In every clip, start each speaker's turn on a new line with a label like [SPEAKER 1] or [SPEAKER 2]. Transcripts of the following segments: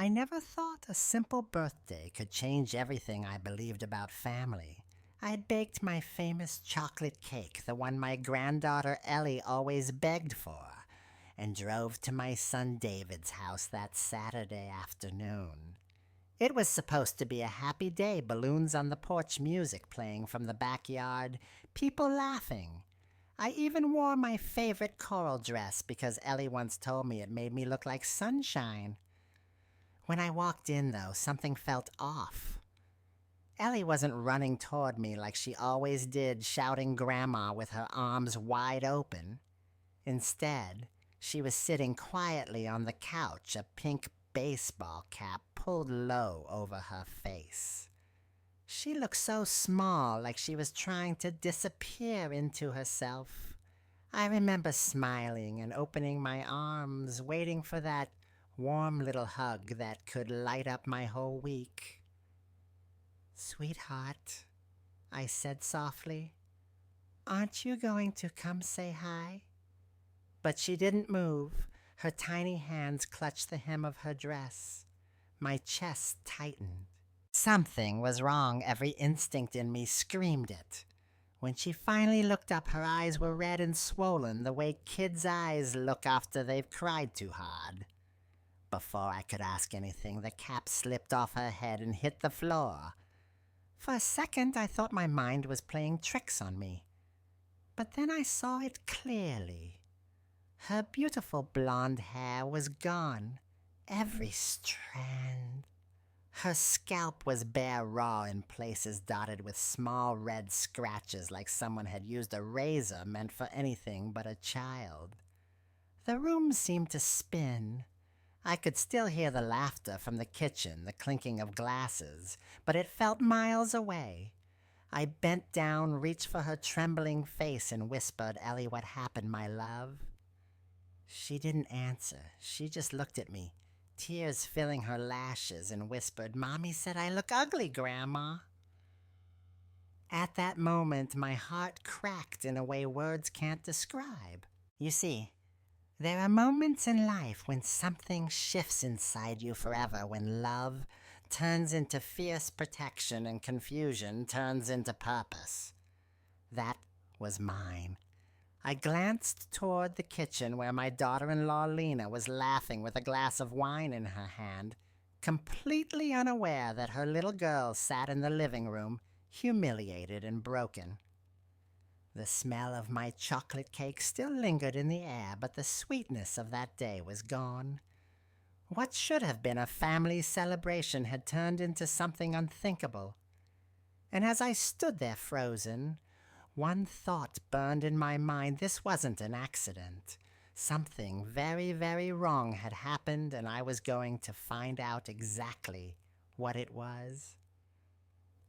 [SPEAKER 1] I never thought a simple birthday could change everything I believed about family. I had baked my famous chocolate cake, the one my granddaughter Ellie always begged for, and drove to my son David's house that Saturday afternoon. It was supposed to be a happy day, balloons on the porch, music playing from the backyard, people laughing. I even wore my favorite coral dress because Ellie once told me it made me look like sunshine. When I walked in, though, something felt off. Ellie wasn't running toward me like she always did, shouting Grandma with her arms wide open. Instead, she was sitting quietly on the couch, a pink baseball cap pulled low over her face. She looked so small, like she was trying to disappear into herself. I remember smiling and opening my arms, waiting for that warm little hug that could light up my whole week. "Sweetheart," I said softly, "aren't you going to come say hi?" But she didn't move. Her tiny hands clutched the hem of her dress. My chest tightened. Something was wrong. Every instinct in me screamed it. When she finally looked up, her eyes were red and swollen, the way kids' eyes look after they've cried too hard. Before I could ask anything, the cap slipped off her head and hit the floor. For a second, I thought my mind was playing tricks on me. But then I saw it clearly. Her beautiful blonde hair was gone, every strand. Her scalp was bare raw in places, dotted with small red scratches like someone had used a razor meant for anything but a child. The room seemed to spin. I could still hear the laughter from the kitchen, the clinking of glasses, but it felt miles away. I bent down, reached for her trembling face, and whispered, "Ellie, what happened, my love?" She didn't answer. She just looked at me, tears filling her lashes, and whispered, "Mommy said I look ugly, Grandma." At that moment, my heart cracked in a way words can't describe. You see, there are moments in life when something shifts inside you forever, when love turns into fierce protection and confusion turns into purpose. That was mine. I glanced toward the kitchen where my daughter-in-law Lena was laughing with a glass of wine in her hand, completely unaware that her little girl sat in the living room, humiliated and broken. The smell of my chocolate cake still lingered in the air, but the sweetness of that day was gone. What should have been a family celebration had turned into something unthinkable. And as I stood there frozen, one thought burned in my mind. This wasn't an accident. Something very, very wrong had happened, and I was going to find out exactly what it was.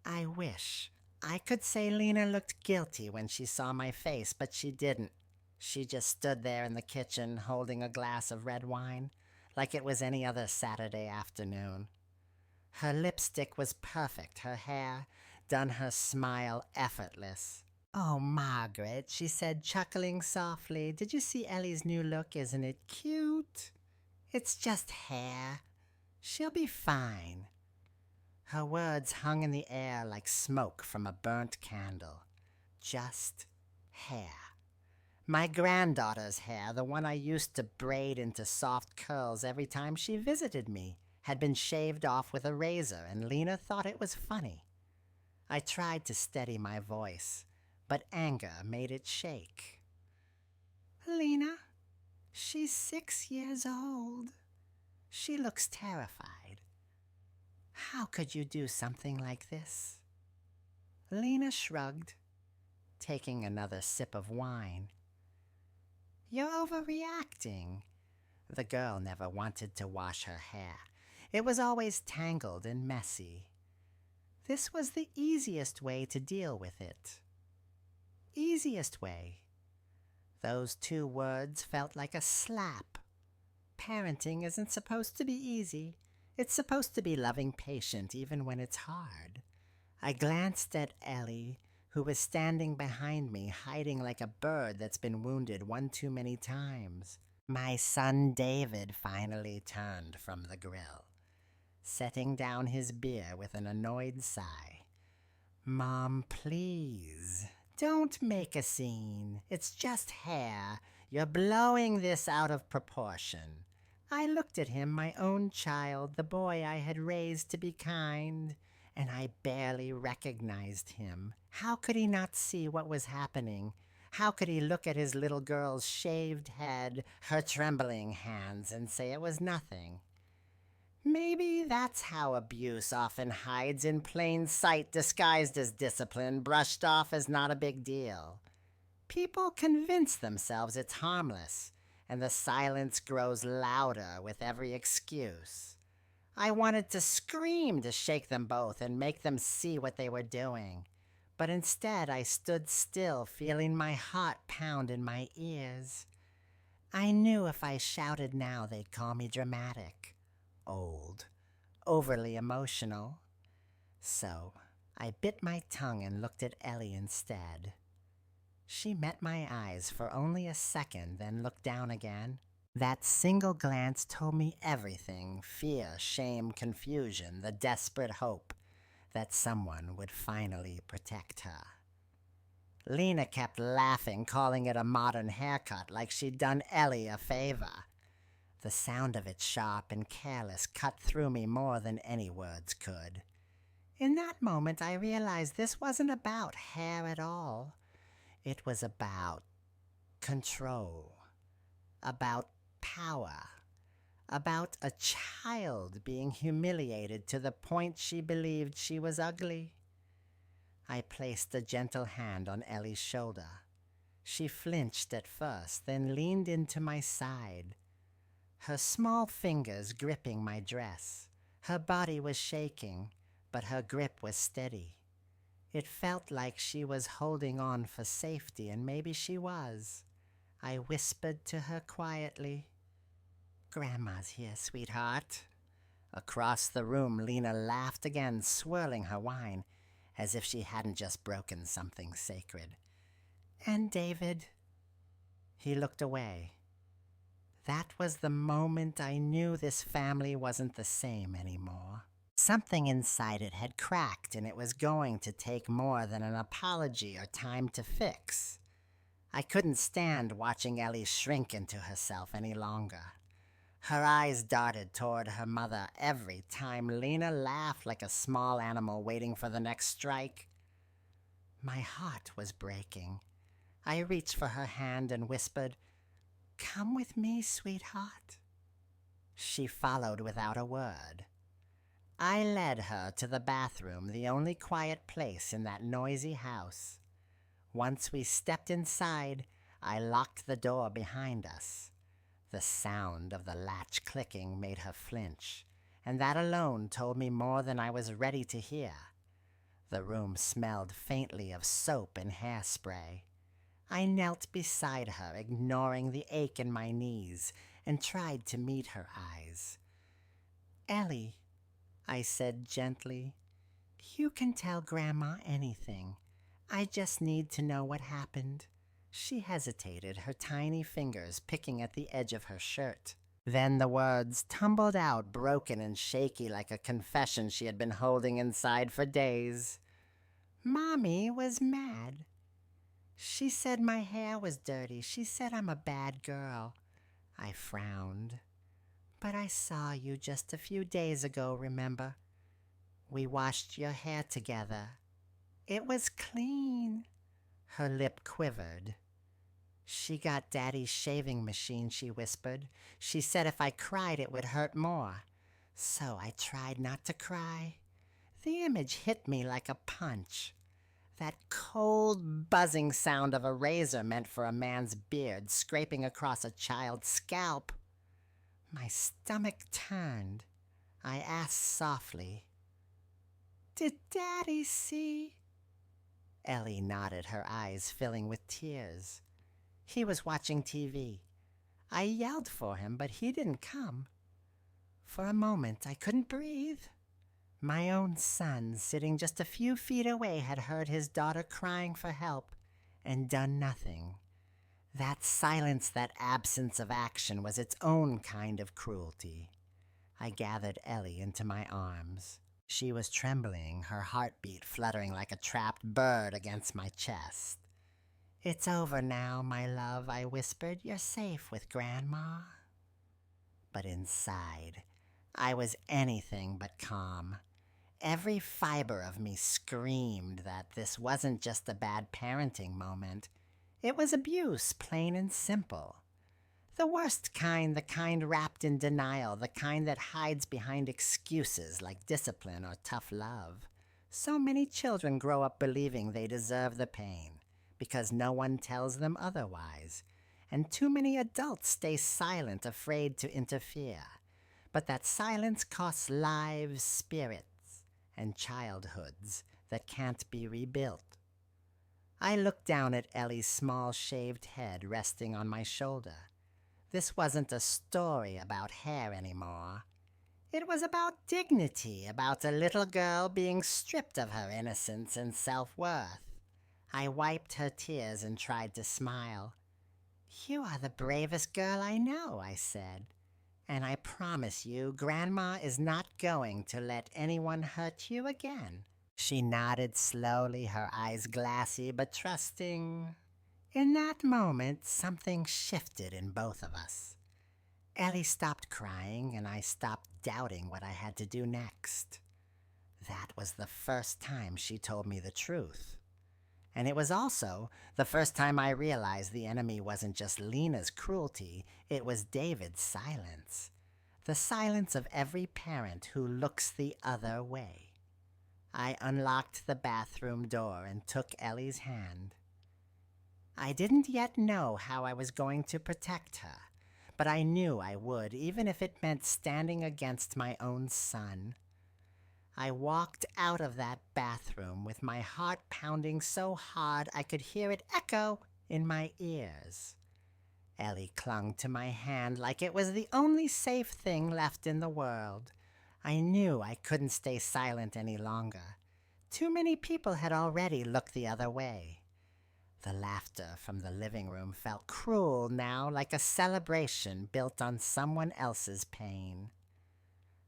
[SPEAKER 1] I wish I could say Lena looked guilty when she saw my face, but she didn't. She just stood there in the kitchen holding a glass of red wine, like it was any other Saturday afternoon. Her lipstick was perfect, her hair done her smile effortless. "Oh, Margaret," she said, chuckling softly, "did you see Ellie's new look? Isn't it cute? It's just hair. She'll be fine." Her words hung in the air like smoke from a burnt candle. Just hair. My granddaughter's hair, the one I used to braid into soft curls every time she visited me, had been shaved off with a razor, and Lena thought it was funny. I tried to steady my voice, but anger made it shake. "Lena, she's 6 years old. She looks terrified. How could you do something like this?" Lena shrugged, taking another sip of wine. "You're overreacting." The girl never wanted to wash her hair. It was always tangled and messy. This was the easiest way to deal with it. Easiest way. Those two words felt like a slap. Parenting isn't supposed to be easy. It's supposed to be loving, patient, even when it's hard. I glanced at Ellie, who was standing behind me, hiding like a bird that's been wounded one too many times. My son David finally turned from the grill. setting down his beer with an annoyed sigh. Mom, please, don't make a scene. It's just hair. You're blowing this out of proportion. I looked at him, my own child, the boy I had raised to be kind, and I barely recognized him. How could he not see what was happening? How could he look at his little girl's shaved head, her trembling hands, and say it was nothing? Maybe that's how abuse often hides in plain sight, disguised as discipline, brushed off as not a big deal. People convince themselves it's harmless, and the silence grows louder with every excuse. I wanted to scream to shake them both and make them see what they were doing. But instead I stood still, feeling my heart pound in my ears. I knew if I shouted now they'd call me dramatic, old, overly emotional. So I bit my tongue and looked at Ellie instead. She met my eyes for only a second, then looked down again. That single glance told me everything: fear, shame, confusion, the desperate hope that someone would finally protect her. Lena kept laughing, calling it a modern haircut, like she'd done Ellie a favor. The sound of it, sharp and careless, cut through me more than any words could. In that moment, I realized this wasn't about hair at all. It was about control, about power, about a child being humiliated to the point she believed she was ugly. I placed a gentle hand on Ellie's shoulder. She flinched at first, then leaned into my side, her small fingers gripping my dress. Her body was shaking, but her grip was steady. It felt like she was holding on for safety, and maybe she was. I whispered to her quietly, "Grandma's here, sweetheart." Across the room, Lena laughed again, swirling her wine, as if she hadn't just broken something sacred. "And David?" He looked away. That was the moment I knew this family wasn't the same anymore. Something inside it had cracked, and it was going to take more than an apology or time to fix. I couldn't stand watching Ellie shrink into herself any longer. Her eyes darted toward her mother every time Lena laughed, like a small animal waiting for the next strike. My heart was breaking. I reached for her hand and whispered, "Come with me, sweetheart." She followed without a word. I led her to the bathroom, the only quiet place in that noisy house. Once we stepped inside, I locked the door behind us. The sound of the latch clicking made her flinch, and that alone told me more than I was ready to hear. The room smelled faintly of soap and hairspray. I knelt beside her, ignoring the ache in my knees, and tried to meet her eyes. "Ellie," I said gently, "you can tell Grandma anything. I just need to know what happened." She hesitated, her tiny fingers picking at the edge of her shirt. Then the words tumbled out, broken and shaky, like a confession she had been holding inside for days. "Mommy was mad. She said my hair was dirty. She said I'm a bad girl." I frowned. "But I saw you just a few days ago, remember? We washed your hair together. It was clean." Her lip quivered. "She got Daddy's shaving machine," she whispered. "She said if I cried it would hurt more. So I tried not to cry." The image hit me like a punch. That cold, buzzing sound of a razor meant for a man's beard scraping across a child's scalp. My stomach turned. I asked softly, "Did Daddy see?" Ellie nodded, her eyes filling with tears. "He was watching TV. I yelled for him, but he didn't come." For a moment, I couldn't breathe. My own son, sitting just a few feet away, had heard his daughter crying for help and done nothing. That silence, that absence of action, was its own kind of cruelty. I gathered Ellie into my arms. She was trembling, her heartbeat fluttering like a trapped bird against my chest. "It's over now, my love," I whispered. "You're safe with Grandma." But inside, I was anything but calm. Every fiber of me screamed that this wasn't just a bad parenting moment. It was abuse, plain and simple. The worst kind, the kind wrapped in denial, the kind that hides behind excuses like discipline or tough love. So many children grow up believing they deserve the pain because no one tells them otherwise. And too many adults stay silent, afraid to interfere. But that silence costs lives, spirits, and childhoods that can't be rebuilt. I looked down at Ellie's small shaved head resting on my shoulder. This wasn't a story about hair anymore. It was about dignity, about a little girl being stripped of her innocence and self-worth. I wiped her tears and tried to smile. "You are the bravest girl I know," I said. "And I promise you, Grandma is not going to let anyone hurt you again." She nodded slowly, her eyes glassy but trusting. In that moment, something shifted in both of us. Ellie stopped crying, and I stopped doubting what I had to do next. That was the first time she told me the truth. And it was also the first time I realized the enemy wasn't just Lena's cruelty, it was David's silence. The silence of every parent who looks the other way. I unlocked the bathroom door and took Ellie's hand. I didn't yet know how I was going to protect her, but I knew I would, even if it meant standing against my own son. I walked out of that bathroom with my heart pounding so hard I could hear it echo in my ears. Ellie clung to my hand like it was the only safe thing left in the world. I knew I couldn't stay silent any longer. Too many people had already looked the other way. The laughter from the living room felt cruel now, like a celebration built on someone else's pain.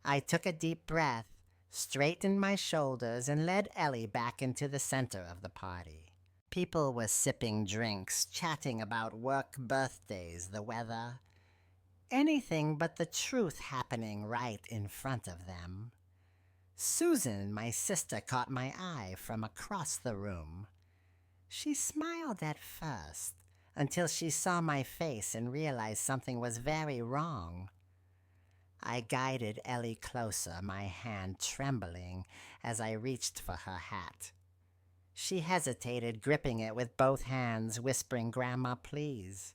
[SPEAKER 1] I took a deep breath, straightened my shoulders, and led Ellie back into the center of the party. People were sipping drinks, chatting about work, birthdays, the weather. Anything but the truth happening right in front of them. Susan, my sister, caught my eye from across the room. She smiled at first, until she saw my face and realized something was very wrong. I guided Ellie closer, my hand trembling as I reached for her hat. She hesitated, gripping it with both hands, whispering, "Grandma, please."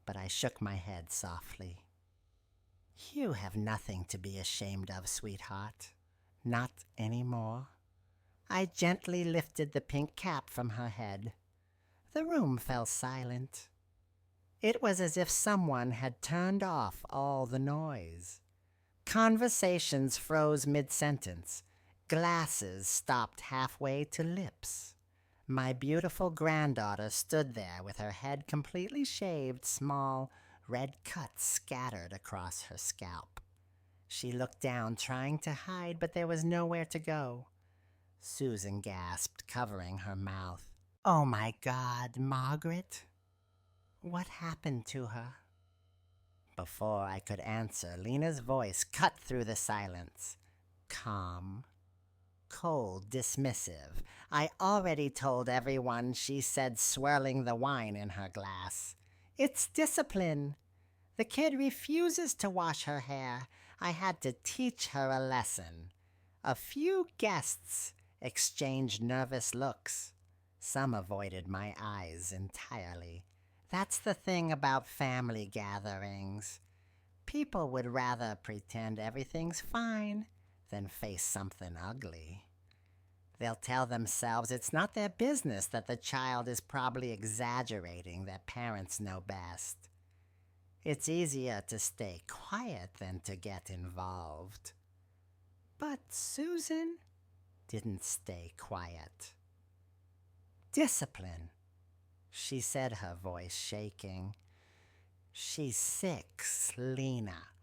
[SPEAKER 1] But I shook my head softly. "You have nothing to be ashamed of, sweetheart. Not anymore." I gently lifted the pink cap from her head. The room fell silent. It was as if someone had turned off all the noise. Conversations froze mid-sentence. Glasses stopped halfway to lips. My beautiful granddaughter stood there with her head completely shaved, small red cuts scattered across her scalp. She looked down, trying to hide, but there was nowhere to go. Susan gasped, covering her mouth. "Oh my God, Margaret? What happened to her?" Before I could answer, Lena's voice cut through the silence. Calm, cold, dismissive. "I already told everyone," she said, swirling the wine in her glass. "It's discipline. The kid refuses to wash her hair. I had to teach her a lesson." A few guests exchanged nervous looks. Some avoided my eyes entirely. That's the thing about family gatherings. People would rather pretend everything's fine than face something ugly. They'll tell themselves it's not their business, that the child is probably exaggerating, that parents know best. It's easier to stay quiet than to get involved. But Susan didn't stay quiet. "Discipline," she said, her voice shaking. "She's 6, Lena.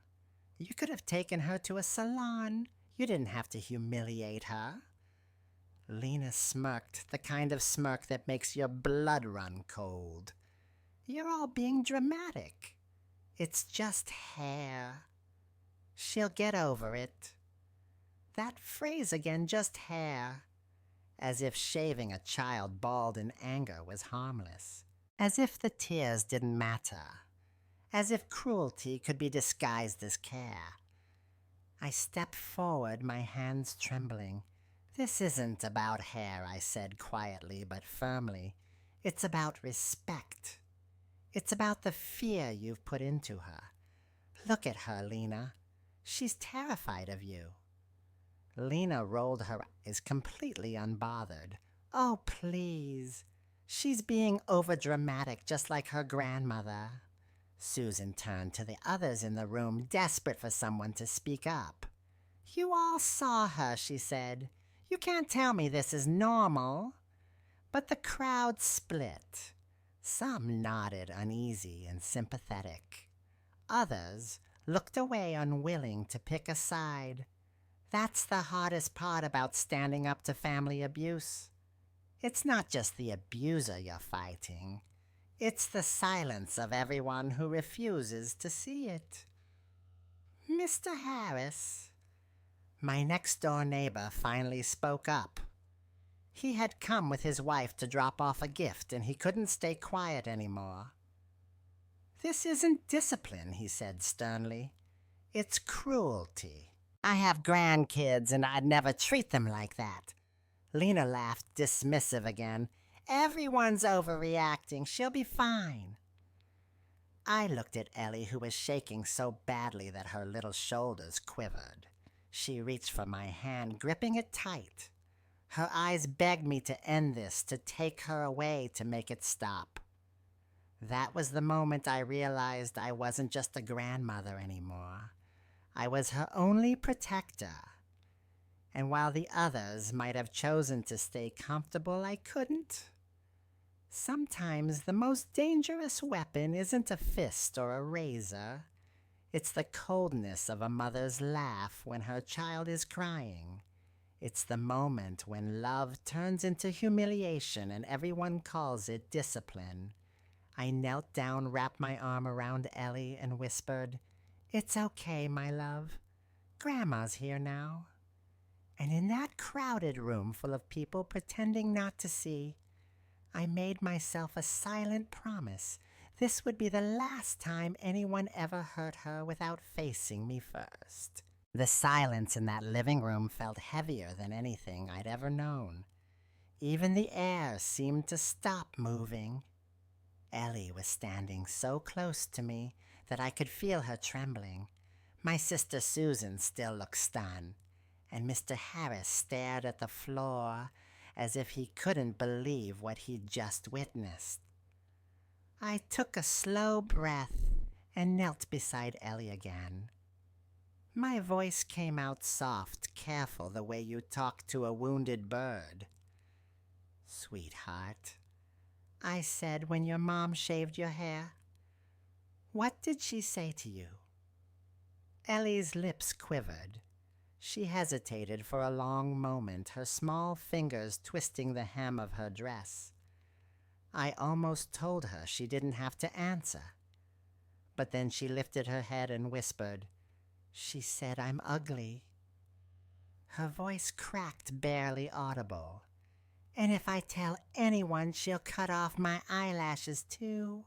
[SPEAKER 1] You could have taken her to a salon. You didn't have to humiliate her." Lena smirked, the kind of smirk that makes your blood run cold. "You're all being dramatic. It's just hair. She'll get over it." That phrase again, just hair. As if shaving a child bald in anger was harmless. As if the tears didn't matter. As if cruelty could be disguised as care. I stepped forward, my hands trembling. "This isn't about hair," I said quietly but firmly. "It's about respect. It's about the fear you've put into her. Look at her, Lena. She's terrified of you." Lena rolled her eyes, completely unbothered. "Oh, please. She's being overdramatic, just like her grandmother." Susan turned to the others in the room, desperate for someone to speak up. "You all saw her," she said. "You can't tell me this is normal." But the crowd split. Some nodded, uneasy and sympathetic. Others looked away, unwilling to pick a side. That's the hardest part about standing up to family abuse. It's not just the abuser you're fighting. It's the silence of everyone who refuses to see it. "Mr. Harris," my next-door neighbor finally spoke up. He had come with his wife to drop off a gift, and he couldn't stay quiet anymore. "This isn't discipline," he said sternly. "It's cruelty. I have grandkids, and I'd never treat them like that." Lena laughed, dismissive again. "Everyone's overreacting. She'll be fine." I looked at Ellie, who was shaking so badly that her little shoulders quivered. She reached for my hand, gripping it tight. Her eyes begged me to end this, to take her away, to make it stop. That was the moment I realized I wasn't just a grandmother anymore. I was her only protector. And while the others might have chosen to stay comfortable, I couldn't. Sometimes the most dangerous weapon isn't a fist or a razor. It's the coldness of a mother's laugh when her child is crying. It's the moment when love turns into humiliation and everyone calls it discipline. I knelt down, wrapped my arm around Ellie, and whispered, "It's okay, my love. Grandma's here now." And in that crowded room full of people pretending not to see, I made myself a silent promise. This would be the last time anyone ever hurt her without facing me first. The silence in that living room felt heavier than anything I'd ever known. Even the air seemed to stop moving. Ellie was standing so close to me that I could feel her trembling. My sister Susan still looked stunned, and Mr. Harris stared at the floor as if he couldn't believe what he'd just witnessed. I took a slow breath and knelt beside Ellie again. My voice came out soft, careful, the way you talk to a wounded bird. "Sweetheart," I said when your mom shaved your hair, "what did she say to you?" Ellie's lips quivered. She hesitated for a long moment, her small fingers twisting the hem of her dress. I almost told her she didn't have to answer. But then she lifted her head and whispered, "She said I'm ugly." Her voice cracked, barely audible. "And if I tell anyone, she'll cut off my eyelashes too."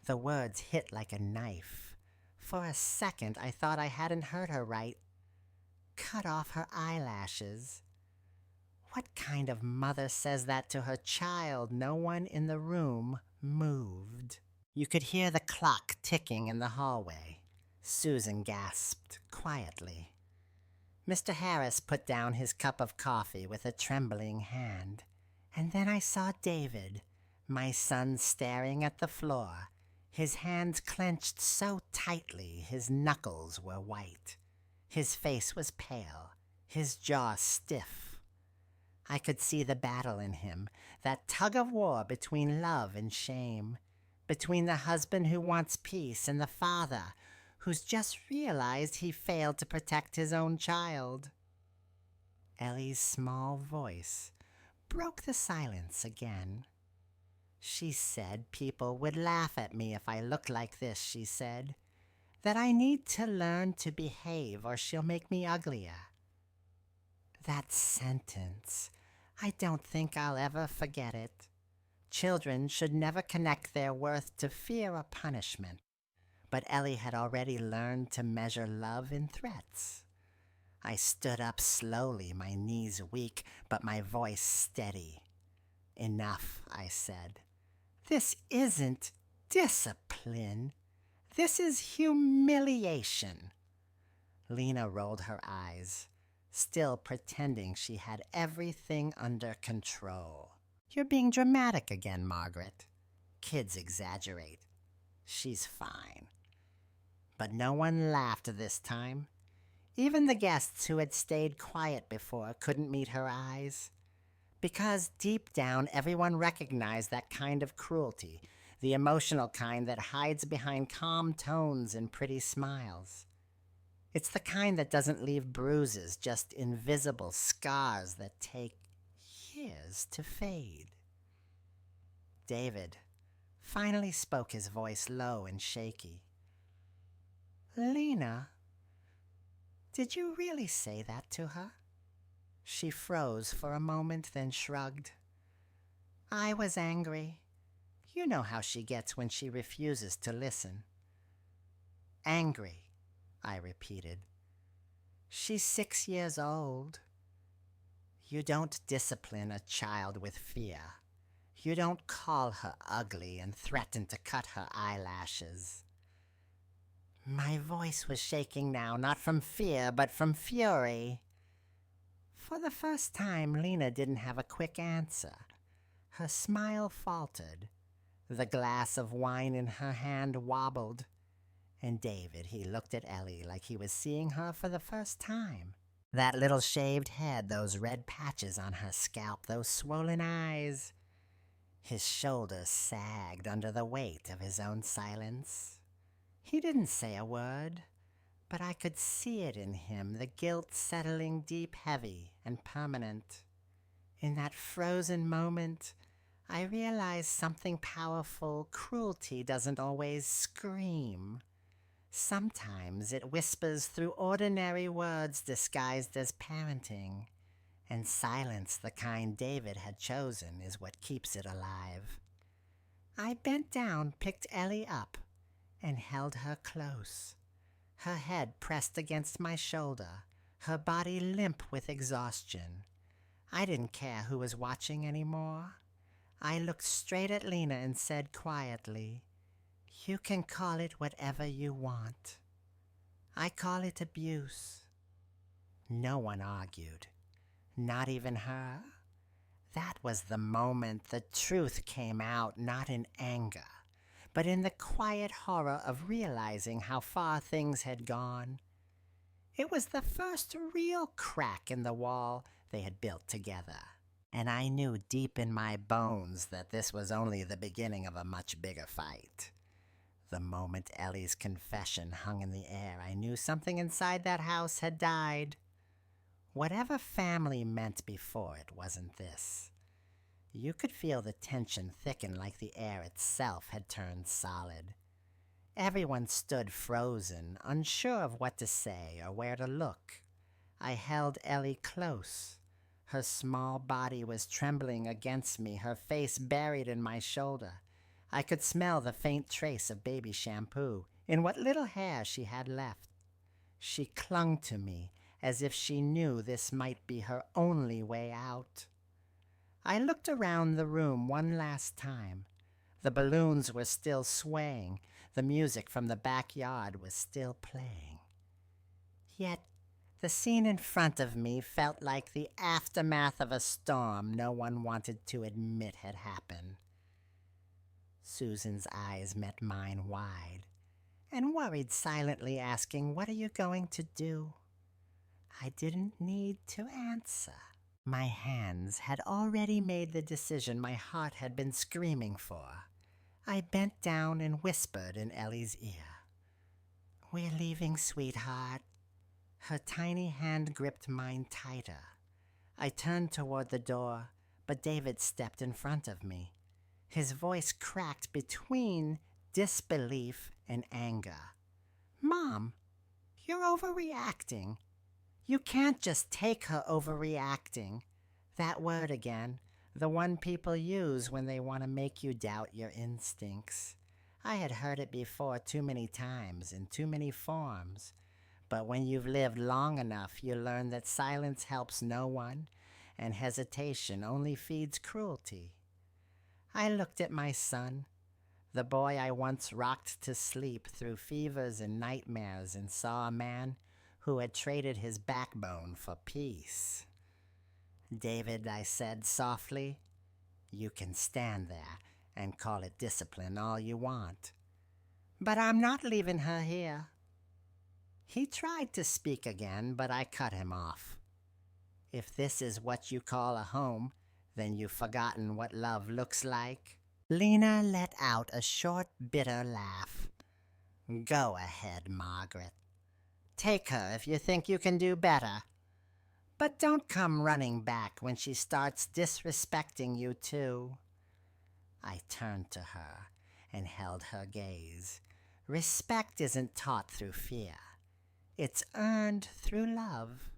[SPEAKER 1] The words hit like a knife. For a second, I thought I hadn't heard her right. Cut off her eyelashes. What kind of mother says that to her child? No one in the room moved. You could hear the clock ticking in the hallway. Susan gasped quietly. Mr. Harris put down his cup of coffee with a trembling hand. And then I saw David, my son, staring at the floor, his hands clenched so tightly his knuckles were white. His face was pale, his jaw stiff. I could see the battle in him, that tug of war between love and shame, between the husband who wants peace and the father who's just realized he failed to protect his own child. Ellie's small voice broke the silence again. She said people would laugh at me if I looked like this, she said. That I need to learn to behave or she'll make me uglier. That sentence, I don't think I'll ever forget it. Children should never connect their worth to fear or punishment. But Ellie had already learned to measure love in threats. I stood up slowly, my knees weak, but my voice steady. Enough, I said. This isn't discipline. This is humiliation. Lena rolled her eyes, still pretending she had everything under control. You're being dramatic again, Margaret. Kids exaggerate. She's fine. But no one laughed this time. Even the guests who had stayed quiet before couldn't meet her eyes. Because deep down, everyone recognized that kind of cruelty, the emotional kind that hides behind calm tones and pretty smiles. It's the kind that doesn't leave bruises, just invisible scars that take years to fade. David finally spoke, his voice low and shaky. Lena, did you really say that to her? She froze for a moment, then shrugged. I was angry. You know how she gets when she refuses to listen. Angry, I repeated. She's 6 years old. You don't discipline a child with fear. You don't call her ugly and threaten to cut her eyelashes. My voice was shaking now, not from fear, but from fury. For the first time, Lena didn't have a quick answer. Her smile faltered. The glass of wine in her hand wobbled. And David, he looked at Ellie like he was seeing her for the first time. That little shaved head, those red patches on her scalp, those swollen eyes. His shoulders sagged under the weight of his own silence. He didn't say a word, but I could see it in him, the guilt settling deep, heavy, and permanent. In that frozen moment, I realized something powerful. Cruelty doesn't always scream. Sometimes it whispers through ordinary words disguised as parenting, and silence, the kind David had chosen, is what keeps it alive. I bent down, picked Ellie up, and held her close. Her head pressed against my shoulder, her body limp with exhaustion. I didn't care who was watching anymore. I looked straight at Lena and said quietly, You can call it whatever you want. I call it abuse. No one argued, not even her. That was the moment the truth came out, not in anger, but in the quiet horror of realizing how far things had gone. It was the first real crack in the wall they had built together, and I knew deep in my bones that this was only the beginning of a much bigger fight. The moment Ellie's confession hung in the air, I knew something inside that house had died. Whatever family meant before it wasn't this. You could feel the tension thicken like the air itself had turned solid. Everyone stood frozen, unsure of what to say or where to look. I held Ellie close. Her small body was trembling against me, her face buried in my shoulder. I could smell the faint trace of baby shampoo in what little hair she had left. She clung to me as if she knew this might be her only way out. I looked around the room one last time. The balloons were still swaying. The music from the backyard was still playing. Yet the scene in front of me felt like the aftermath of a storm no one wanted to admit had happened. Susan's eyes met mine wide, and worried silently, asking, What are you going to do? I didn't need to answer. My hands had already made the decision my heart had been screaming for. I bent down and whispered in Ellie's ear, "We're leaving, sweetheart." Her tiny hand gripped mine tighter. I turned toward the door, but David stepped in front of me. His voice cracked between disbelief and anger. "Mom, you're overreacting. You can't just take her overreacting." That word again, the one people use when they want to make you doubt your instincts. I had heard it before too many times in too many forms. But when you've lived long enough, you learn that silence helps no one, and hesitation only feeds cruelty. I looked at my son, the boy I once rocked to sleep through fevers and nightmares, and saw a man who had traded his backbone for peace. "David," I said softly, "you can stand there and call it discipline all you want. But I'm not leaving her here." He tried to speak again, but I cut him off. "If this is what you call a home, then you've forgotten what love looks like." Lena let out a short, bitter laugh. "Go ahead, Margaret. Take her if you think you can do better. But don't come running back when she starts disrespecting you too." I turned to her and held her gaze. Respect isn't taught through fear. It's earned through love.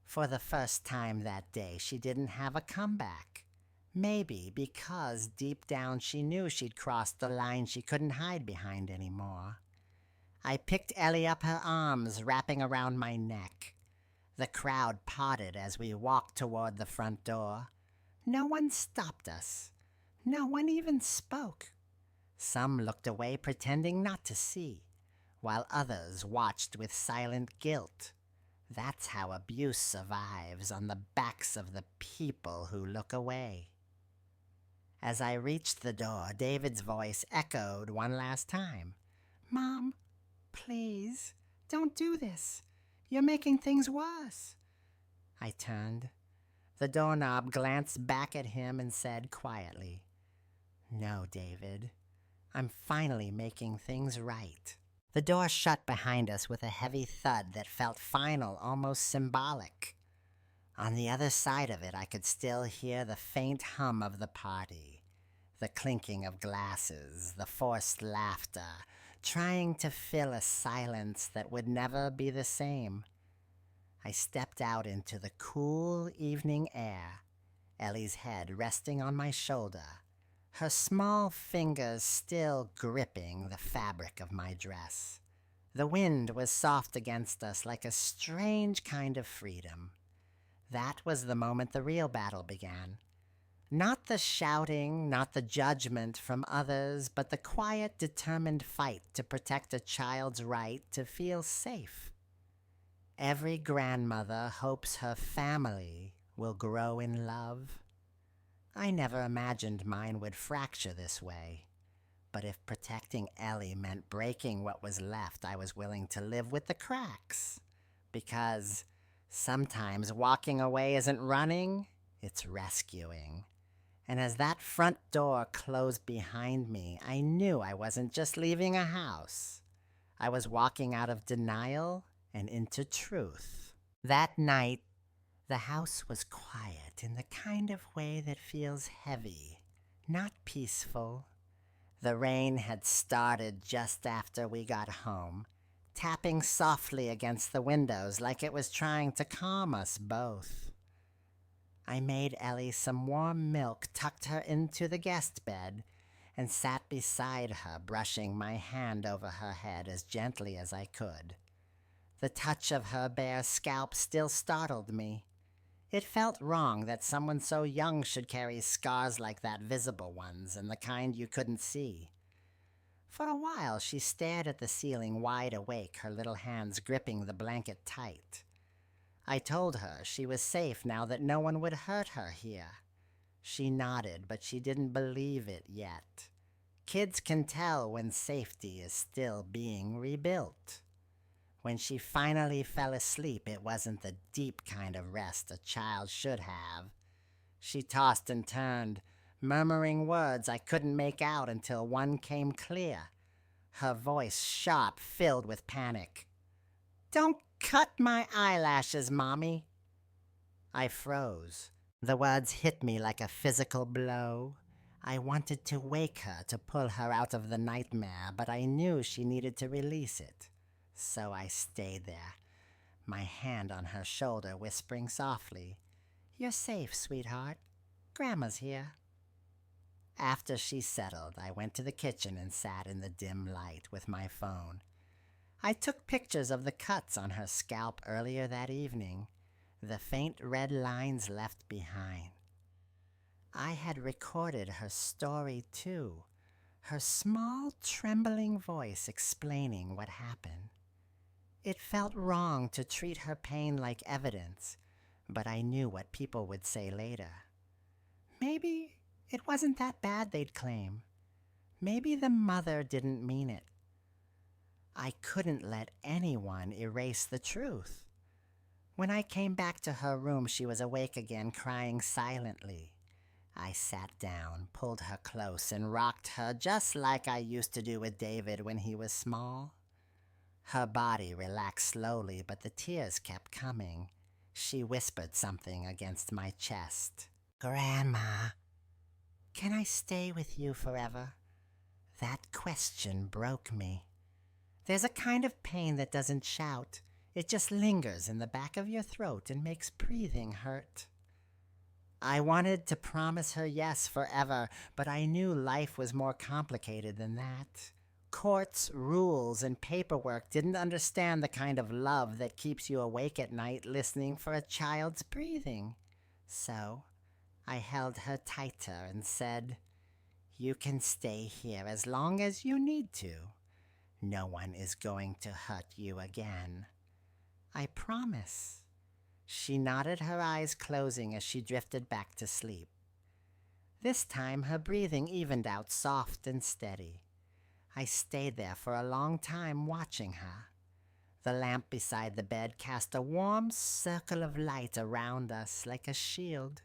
[SPEAKER 1] For the first time that day, she didn't have a comeback. Maybe because deep down she knew she'd crossed the line she couldn't hide behind anymore. I picked Ellie up her arms, wrapping around my neck. The crowd parted as we walked toward the front door. No one stopped us. No one even spoke. Some looked away, pretending not to see, while others watched with silent guilt. That's how abuse survives, on the backs of the people who look away. As I reached the door, David's voice echoed one last time. "Mom, please, don't do this. You're making things worse." I turned. The doorknob glanced back at him and said quietly, "No, David, I'm finally making things right." The door shut behind us with a heavy thud that felt final, almost symbolic. On the other side of it, I could still hear the faint hum of the party, the clinking of glasses, the forced laughter, trying to fill a silence that would never be the same. I stepped out into the cool evening air, Ellie's head resting on my shoulder, her small fingers still gripping the fabric of my dress. The wind was soft against us like a strange kind of freedom. That was the moment the real battle began. Not the shouting, not the judgment from others, but the quiet, determined fight to protect a child's right to feel safe. Every grandmother hopes her family will grow in love. I never imagined mine would fracture this way. But if protecting Ellie meant breaking what was left, I was willing to live with the cracks. Because sometimes walking away isn't running, it's rescuing. And as that front door closed behind me, I knew I wasn't just leaving a house. I was walking out of denial and into truth. That night, the house was quiet in the kind of way that feels heavy, not peaceful. The rain had started just after we got home, tapping softly against the windows like it was trying to calm us both. I made Ellie some warm milk, tucked her into the guest bed, and sat beside her, brushing my hand over her head as gently as I could. The touch of her bare scalp still startled me. It felt wrong that someone so young should carry scars like that, visible ones, and the kind you couldn't see. For a while she stared at the ceiling, wide awake, her little hands gripping the blanket tight. I told her she was safe now, that no one would hurt her here. She nodded, but she didn't believe it yet. Kids can tell when safety is still being rebuilt. When she finally fell asleep, it wasn't the deep kind of rest a child should have. She tossed and turned, murmuring words I couldn't make out until one came clear. her voice sharp, filled with panic. "Don't cut my eyelashes, Mommy." I froze. The words hit me like a physical blow. I wanted to wake her, to pull her out of the nightmare, but I knew she needed to release it. So I stayed there, my hand on her shoulder, whispering softly, "You're safe, sweetheart. Grandma's here." After she settled, I went to the kitchen and sat in the dim light with my phone. I took pictures of the cuts on her scalp earlier that evening, the faint red lines left behind. I had recorded her story too, her small, trembling voice explaining what happened. It felt wrong to treat her pain like evidence, but I knew what people would say later. Maybe it wasn't that bad, they'd claim. Maybe the mother didn't mean it. I couldn't let anyone erase the truth. When I came back to her room, she was awake again, crying silently. I sat down, pulled her close, and rocked her just like I used to do with David when he was small. Her body relaxed slowly, but the tears kept coming. She whispered something against my chest. "Grandma, can I stay with you forever?" That question broke me. There's a kind of pain that doesn't shout. It just lingers in the back of your throat and makes breathing hurt. I wanted to promise her yes forever, but I knew life was more complicated than that. Courts, rules, and paperwork didn't understand the kind of love that keeps you awake at night listening for a child's breathing. So I held her tighter and said, "You can stay here as long as you need to. No one is going to hurt you again. I promise." She nodded, her eyes closing as she drifted back to sleep. This time her breathing evened out, soft and steady. I stayed there for a long time watching her. The lamp beside the bed cast a warm circle of light around us like a shield.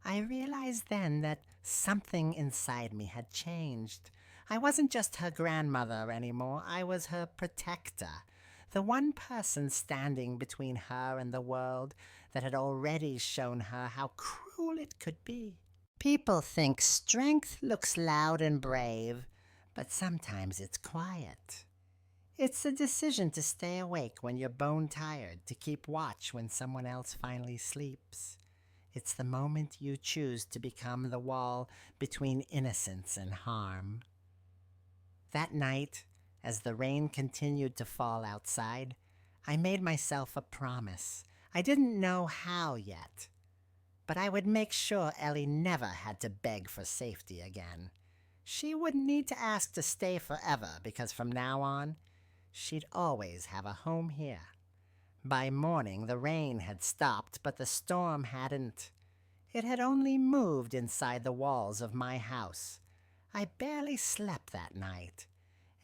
[SPEAKER 1] I realized then that something inside me had changed. I wasn't just her grandmother anymore. I was her protector, the one person standing between her and the world that had already shown her how cruel it could be. People think strength looks loud and brave, but sometimes it's quiet. It's the decision to stay awake when you're bone tired, to keep watch when someone else finally sleeps. It's the moment you choose to become the wall between innocence and harm. That night, as the rain continued to fall outside, I made myself a promise. I didn't know how yet, but I would make sure Ellie never had to beg for safety again. She wouldn't need to ask to stay forever, because from now on, she'd always have a home here. By morning, the rain had stopped, but the storm hadn't. It had only moved inside the walls of my house. I barely slept that night.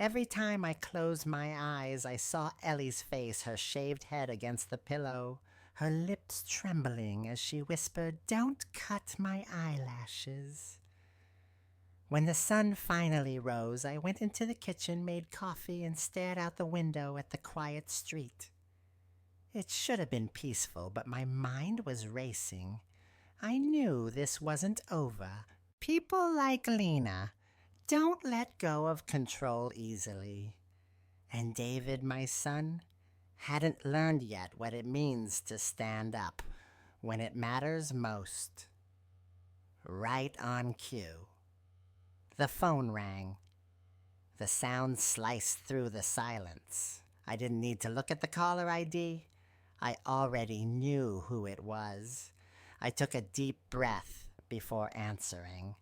[SPEAKER 1] Every time I closed my eyes, I saw Ellie's face, her shaved head against the pillow, her lips trembling as she whispered, "Don't cut my eyelashes." When the sun finally rose, I went into the kitchen, made coffee, and stared out the window at the quiet street. It should have been peaceful, but my mind was racing. I knew this wasn't over. People like Lena don't let go of control easily. And David, my son, hadn't learned yet what it means to stand up when it matters most. Right on cue. The phone rang. The sound sliced through the silence. I didn't need to look at the caller ID. I already knew who it was. I took a deep breath before answering.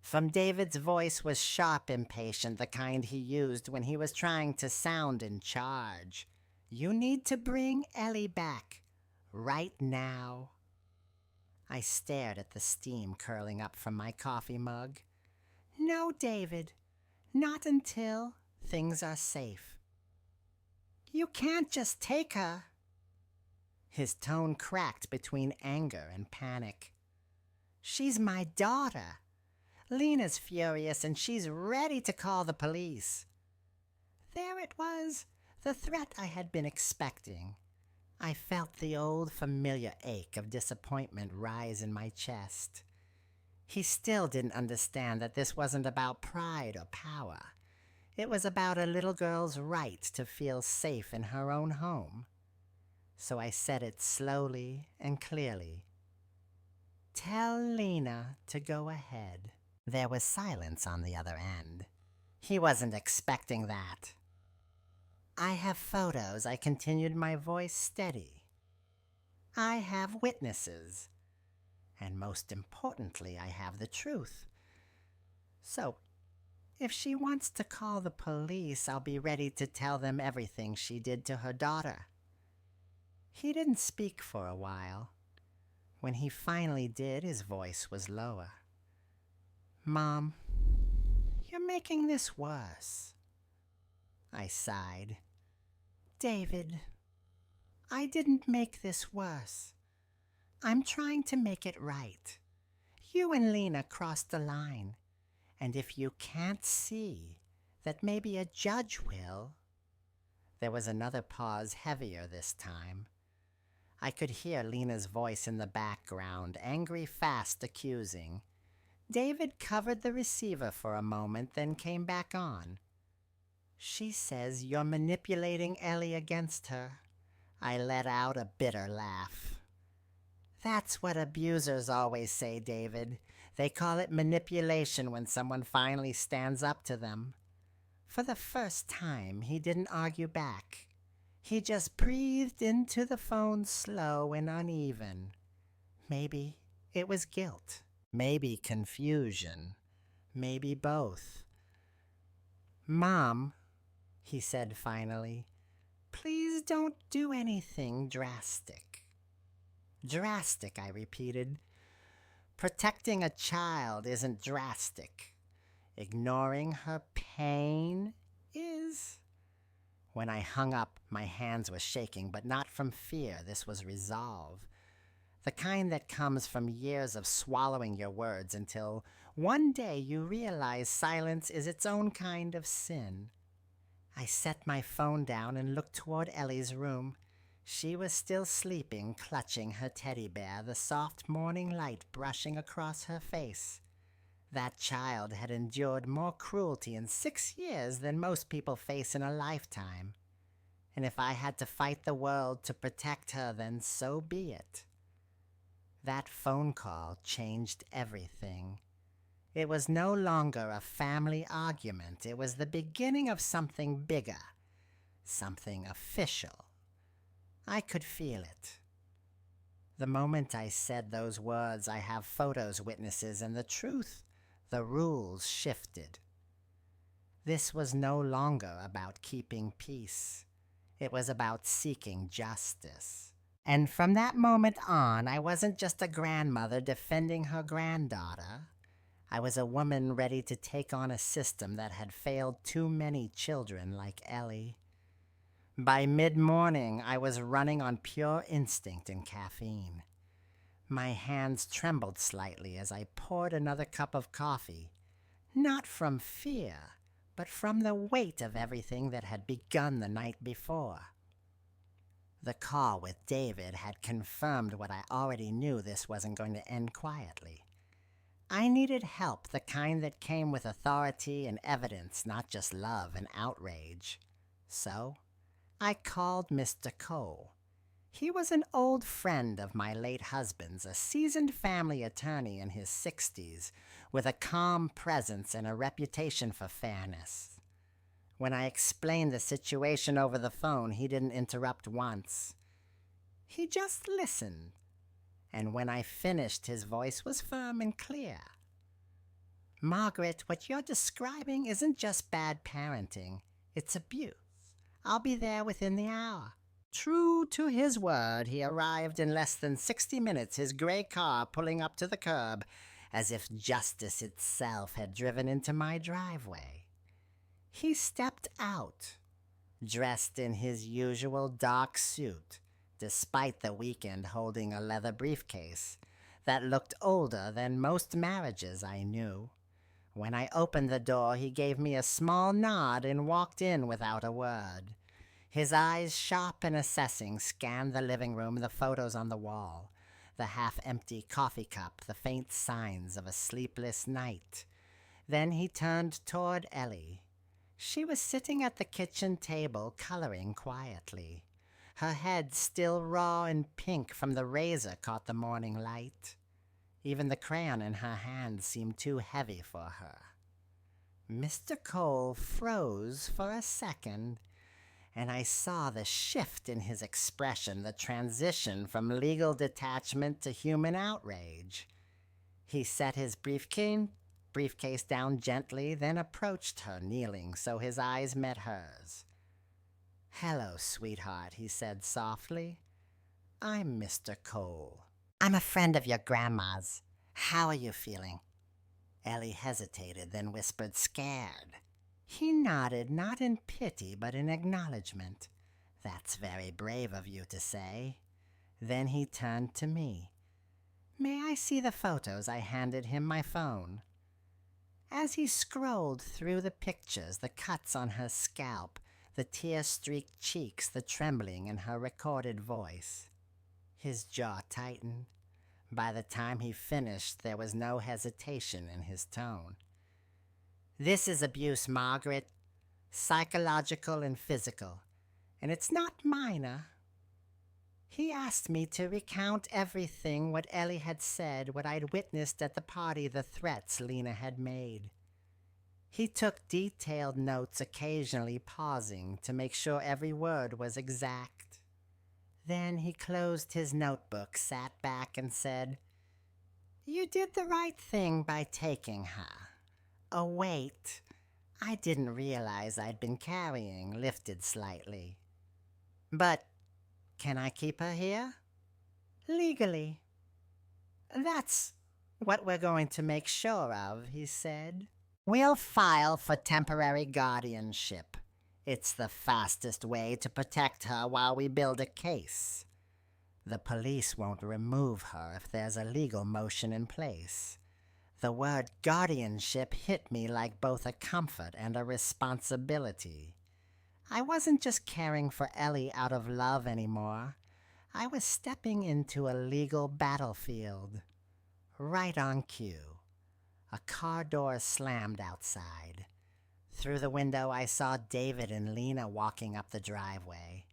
[SPEAKER 1] From David's voice was sharp, impatient, the kind he used when he was trying to sound in charge. "You need to bring Ellie back. Right now." I stared at the steam curling up from my coffee mug. "No, David. Not until things are safe." "You can't just take her." His tone cracked between anger and panic. "She's my daughter. Lena's furious and she's ready to call the police. it was, the threat I had been expecting. I felt the old familiar ache of disappointment rise in my chest. He still didn't understand that this wasn't about pride or power. It was about a little girl's right to feel safe in her own home. So I said it slowly and clearly. Tell Lena to go ahead. There was silence on the other end. He wasn't expecting that. I have photos, I continued, my voice steady. I have witnesses. And most importantly, I have the truth. So, if she wants to call the police, I'll be ready to tell them everything she did to her daughter. He didn't speak for a while. When he finally did, his voice was lower. Mom, you're making this worse. I sighed. David, I didn't make this worse. I'm trying to make it right. You and Lena crossed the line, and if you can't see that maybe a judge will... There was another pause, heavier this time. I could hear Lena's voice in the background, angry, fast, accusing. David covered the receiver for a moment, then came back on. She says you're manipulating Ellie against her. I let out a bitter laugh. That's what abusers always say, David. They call it manipulation when someone finally stands up to them. For the first time, he didn't argue back. He just breathed into the phone slow and uneven. Maybe it was guilt. Maybe confusion. Maybe both. Mom, he said finally, please don't do anything drastic. Drastic, I repeated. Protecting a child isn't drastic. Ignoring her pain is. When I hung up, my hands were shaking, but not from fear. This was resolve. The kind that comes from years of swallowing your words until one day you realize silence is its own kind of sin. I set my phone down and looked toward Ellie's room. She was still sleeping, clutching her teddy bear, the soft morning light brushing across her face. That child had endured more cruelty in 6 years than most people face in a lifetime. And if I had to fight the world to protect her, then so be it. That phone call changed everything. It was no longer a family argument. It was the beginning of something bigger, something official. I could feel it. The moment I said those words, I have photos, witnesses, and the truth, the rules shifted. This was no longer about keeping peace. It was about seeking justice. And from that moment on, I wasn't just a grandmother defending her granddaughter. I was a woman ready to take on a system that had failed too many children like Ellie. By mid-morning, I was running on pure instinct and caffeine. My hands trembled slightly as I poured another cup of coffee, not from fear, but from the weight of everything that had begun the night before. The call with David had confirmed what I already knew. This wasn't going to end quietly. I needed help, the kind that came with authority and evidence, not just love and outrage. So I called Mr. Cole. He was an old friend of my late husband's, a seasoned family attorney in his 60s, with a calm presence and a reputation for fairness. When I explained the situation over the phone, he didn't interrupt once. He just listened, and when I finished, his voice was firm and clear. Margaret, what you're describing isn't just bad parenting, it's abuse. I'll be there within the hour. True to his word, he arrived in less than 60 minutes, his gray car pulling up to the curb, as if justice itself had driven into my driveway. He stepped out, dressed in his usual dark suit, despite the weekend holding a leather briefcase that looked older than most marriages I knew. When I opened the door, he gave me a small nod and walked in without a word. His eyes, sharp and assessing, scanned the living room, the photos on the wall, the half-empty coffee cup, the faint signs of a sleepless night. Then he turned toward Ellie. She was sitting at the kitchen table, coloring quietly. Her head, still raw and pink from the razor, caught the morning light. Even the crayon in her hand seemed too heavy for her. Mr. Cole froze for a second, and I saw the shift in his expression, the transition from legal detachment to human outrage. He set his briefcase down gently, then approached her, kneeling so his eyes met hers. "Hello, sweetheart," he said softly. "I'm Mr. Cole. I'm a friend of your grandma's. How are you feeling?" Ellie hesitated, then whispered, "Scared." He nodded, not in pity, but in acknowledgement. "That's very brave of you to say." Then he turned to me. "May I see the photos?" I handed him my phone. As he scrolled through the pictures, the cuts on her scalp, the tear-streaked cheeks, the trembling in her recorded voice, his jaw tightened. By the time he finished, there was no hesitation in his tone. "This is abuse, Margaret. Psychological and physical. And it's not minor." He asked me to recount everything, what Ellie had said, what I'd witnessed at the party, the threats Lena had made. He took detailed notes, occasionally pausing to make sure every word was exact. Then he closed his notebook, sat back, and said, "You did the right thing by taking her. A weight I didn't realize I'd been carrying lifted slightly. But can I keep her here?" "Legally." "That's what we're going to make sure of," he said. "We'll file for temporary guardianship. It's the fastest way to protect her while we build a case. The police won't remove her if there's a legal motion in place." The word guardianship hit me like both a comfort and a responsibility. I wasn't just caring for Ellie out of love anymore. I was stepping into a legal battlefield. Right on cue. A car door slammed outside. Through the window, I saw David and Lena walking up the driveway.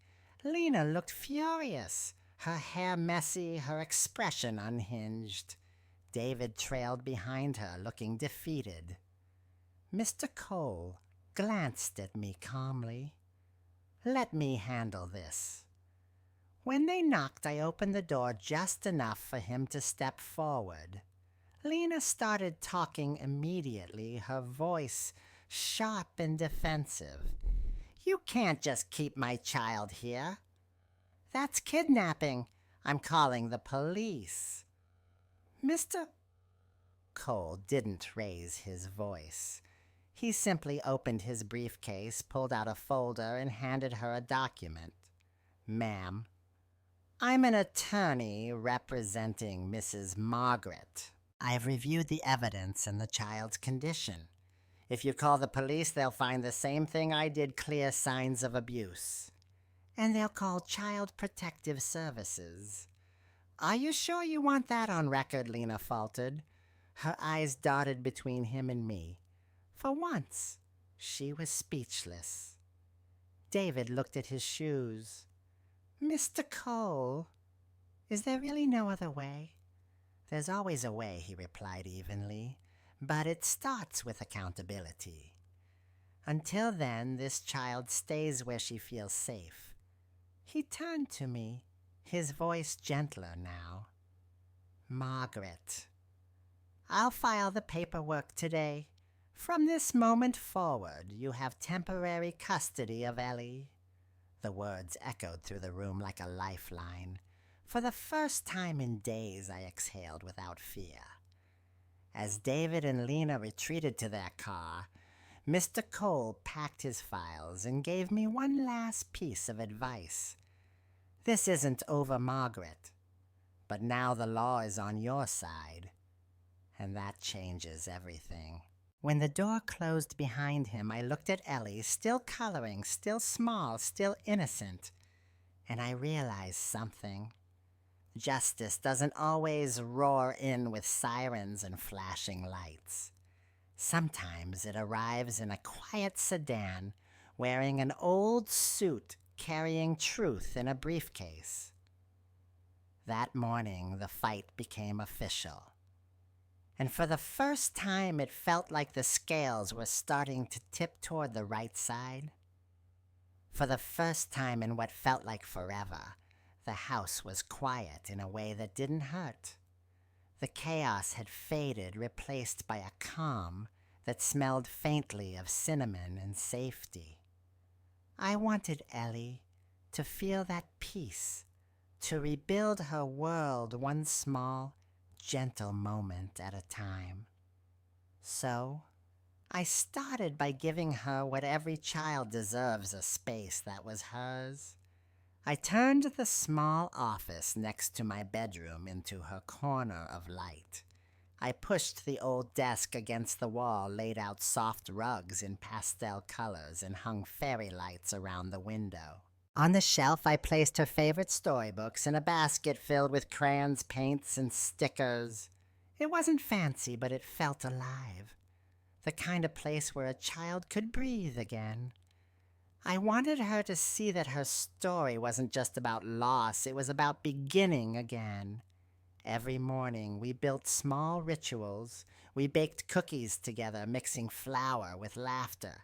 [SPEAKER 1] Lena looked furious, her hair messy, her expression unhinged. David trailed behind her, looking defeated. Mr. Cole glanced at me calmly. "Let me handle this." When they knocked, I opened the door just enough for him to step forward. Lena started talking immediately, her voice sharp and defensive. "You can't just keep my child here. That's kidnapping. I'm calling the police." Mr. Cole didn't raise his voice. He simply opened his briefcase, pulled out a folder, and handed her a document. "Ma'am, I'm an attorney representing Mrs. Margaret. I've reviewed the evidence and the child's condition. If you call the police, they'll find the same thing I did, clear signs of abuse. And they'll call Child Protective Services." "Are you sure you want that on record?" Lena faltered. Her eyes darted between him and me. For once, she was speechless. David looked at his shoes. "Mr. Cole, is there really no other way?" "There's always a way," he replied evenly, "but it starts with accountability. Until then, this child stays where she feels safe." He turned to me, his voice gentler now. "Margaret, I'll file the paperwork today. From this moment forward, you have temporary custody of Ellie." The words echoed through the room like a lifeline. For the first time in days, I exhaled without fear. As David and Lena retreated to their car, Mr. Cole packed his files and gave me one last piece of advice. "This isn't over, Margaret, but now the law is on your side, and that changes everything." When the door closed behind him, I looked at Ellie, still coloring, still small, still innocent, and I realized something. Justice doesn't always roar in with sirens and flashing lights. Sometimes it arrives in a quiet sedan, wearing an old suit, carrying truth in a briefcase. That morning, the fight became official. And for the first time, it felt like the scales were starting to tip toward the right side. For the first time in what felt like forever, the house was quiet in a way that didn't hurt. The chaos had faded, replaced by a calm that smelled faintly of cinnamon and safety. I wanted Ellie to feel that peace, to rebuild her world one small, gentle moment at a time. So, I started by giving her what every child deserves, a space that was hers. I turned the small office next to my bedroom into her corner of light. I pushed the old desk against the wall, laid out soft rugs in pastel colors, and hung fairy lights around the window. On the shelf, I placed her favorite storybooks in a basket filled with crayons, paints, and stickers. It wasn't fancy, but it felt alive. The kind of place where a child could breathe again. I wanted her to see that her story wasn't just about loss, it was about beginning again. Every morning, we built small rituals. We baked cookies together, mixing flour with laughter.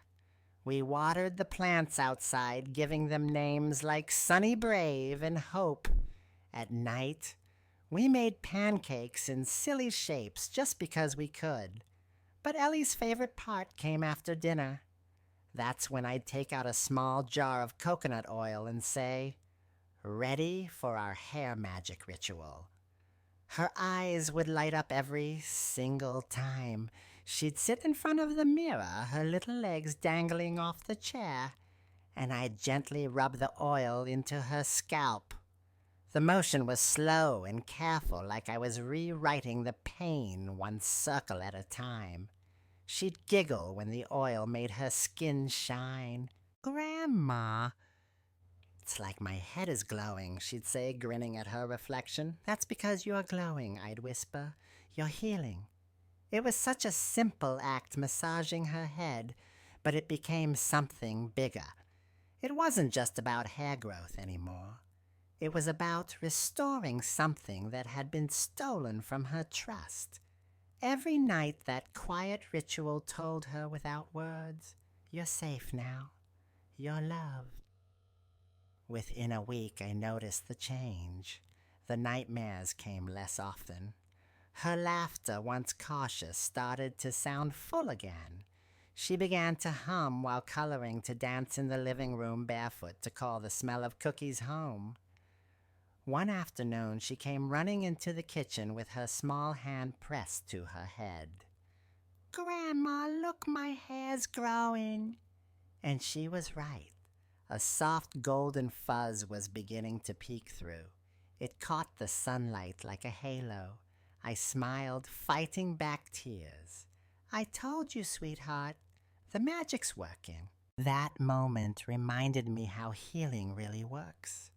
[SPEAKER 1] We watered the plants outside, giving them names like Sunny Brave and Hope. At night, we made pancakes in silly shapes just because we could. But Ellie's favorite part came after dinner. That's when I'd take out a small jar of coconut oil and say, "Ready for our hair magic ritual." Her eyes would light up every single time. She'd sit in front of the mirror, her little legs dangling off the chair, and I'd gently rub the oil into her scalp. The motion was slow and careful, like I was rewriting the pain one circle at a time. She'd giggle when the oil made her skin shine. "Grandma, it's like my head is glowing," she'd say, grinning at her reflection. "That's because you're glowing," I'd whisper. "You're healing." It was such a simple act, massaging her head, but it became something bigger. It wasn't just about hair growth anymore. It was about restoring something that had been stolen from her trust. Every night that quiet ritual told her without words, "You're safe now. You're loved." Within a week, I noticed the change. The nightmares came less often. Her laughter, once cautious, started to sound full again. She began to hum while coloring, to dance in the living room barefoot, to call the smell of cookies home. One afternoon, she came running into the kitchen with her small hand pressed to her head. "Grandma, look, my hair's growing." And she was right. A soft golden fuzz was beginning to peek through. It caught the sunlight like a halo. I smiled, fighting back tears. "I told you, sweetheart, the magic's working." That moment reminded me how healing really works.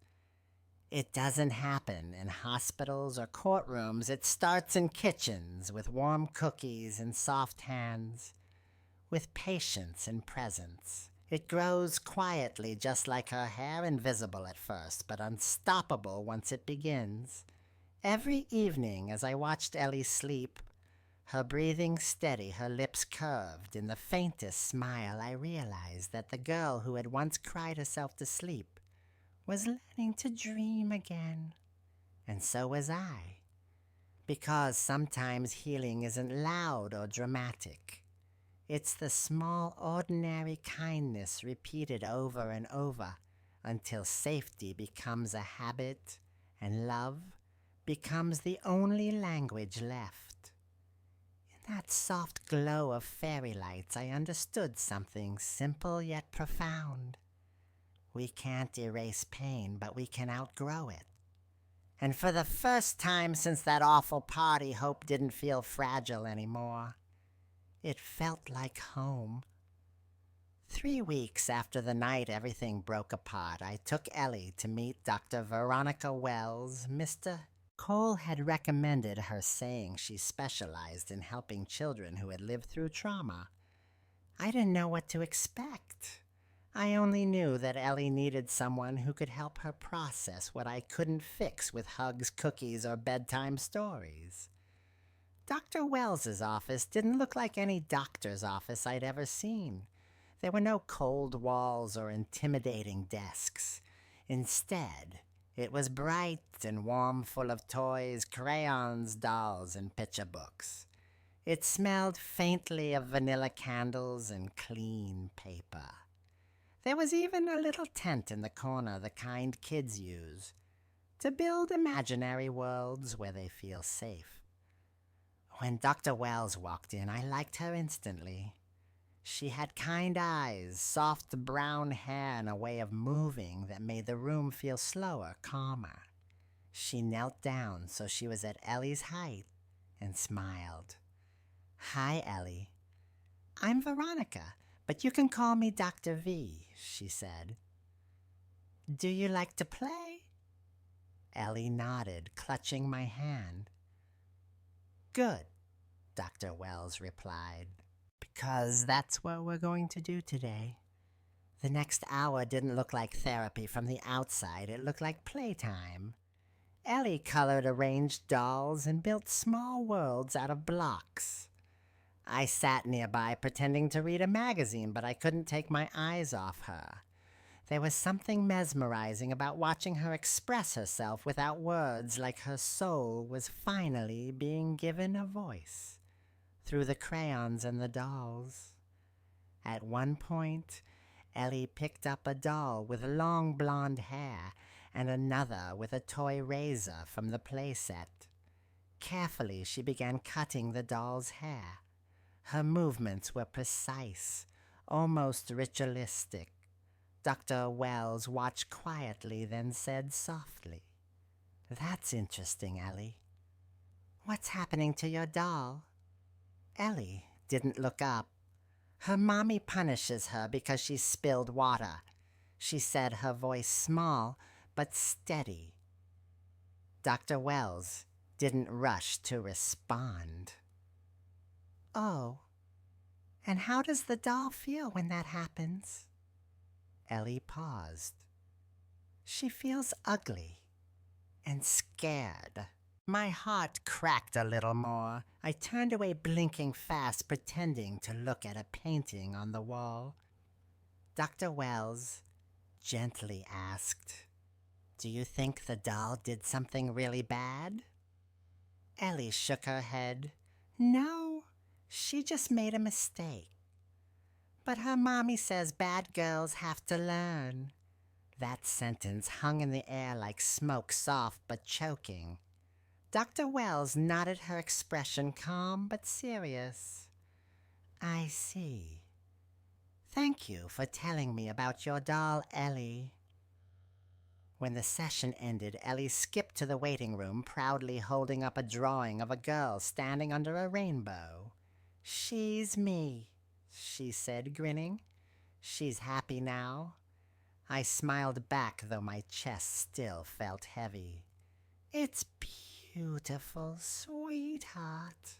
[SPEAKER 1] It doesn't happen in hospitals or courtrooms. It starts in kitchens with warm cookies and soft hands, with patience and presence. It grows quietly, just like her hair, invisible at first, but unstoppable once it begins. Every evening, as I watched Ellie sleep, her breathing steady, her lips curved, in the faintest smile, I realized that the girl who had once cried herself to sleep was learning to dream again. And so was I. Because sometimes healing isn't loud or dramatic. It's the small, ordinary kindness repeated over and over until safety becomes a habit and love becomes the only language left. In that soft glow of fairy lights, I understood something simple yet profound. We can't erase pain, but we can outgrow it. And for the first time since that awful party, hope didn't feel fragile anymore. It felt like home. 3 weeks after the night everything broke apart, I took Ellie to meet Dr. Veronica Wells. Mr. Cole had recommended her, saying she specialized in helping children who had lived through trauma. I didn't know what to expect. I only knew that Ellie needed someone who could help her process what I couldn't fix with hugs, cookies, or bedtime stories. Dr. Wells's office didn't look like any doctor's office I'd ever seen. There were no cold walls or intimidating desks. Instead, it was bright and warm, full of toys, crayons, dolls, and picture books. It smelled faintly of vanilla candles and clean paper. There was even a little tent in the corner, the kind kids use, to build imaginary worlds where they feel safe. When Dr. Wells walked in, I liked her instantly. She had kind eyes, soft brown hair, and a way of moving that made the room feel slower, calmer. She knelt down so she was at Ellie's height and smiled. "Hi, Ellie. I'm Veronica, but you can call me Dr. V," she said. "Do you like to play?" Ellie nodded, clutching my hand. "Good," Dr. Wells replied, "because that's what we're going to do today." The next hour didn't look like therapy from the outside. It looked like playtime. Ellie colored arranged dolls and built small worlds out of blocks. I sat nearby pretending to read a magazine, but I couldn't take my eyes off her. There was something mesmerizing about watching her express herself without words, like her soul was finally being given a voice through the crayons and the dolls. At one point, Ellie picked up a doll with long blonde hair and another with a toy razor from the playset. Carefully, she began cutting the doll's hair. Her movements were precise, almost ritualistic. Dr. Wells watched quietly, then said softly, "That's interesting, Ellie. What's happening to your doll?" Ellie didn't look up. "Her mommy punishes her because she spilled water," she said, her voice small but steady. Dr. Wells didn't rush to respond. "Oh, and how does the doll feel when that happens?" Ellie paused. "She feels ugly and scared." My heart cracked a little more. I turned away, blinking fast, pretending to look at a painting on the wall. Dr. Wells gently asked, "Do you think the doll did something really bad?" Ellie shook her head. "No, she just made a mistake. But her mommy says bad girls have to learn." That sentence hung in the air like smoke, soft but choking. Dr. Wells nodded, her expression calm but serious. "I see. Thank you for telling me about your doll, Ellie." When the session ended, Ellie skipped to the waiting room, proudly holding up a drawing of a girl standing under a rainbow. "She's me," she said, grinning. "She's happy now." I smiled back, though my chest still felt heavy. "It's beautiful, sweetheart."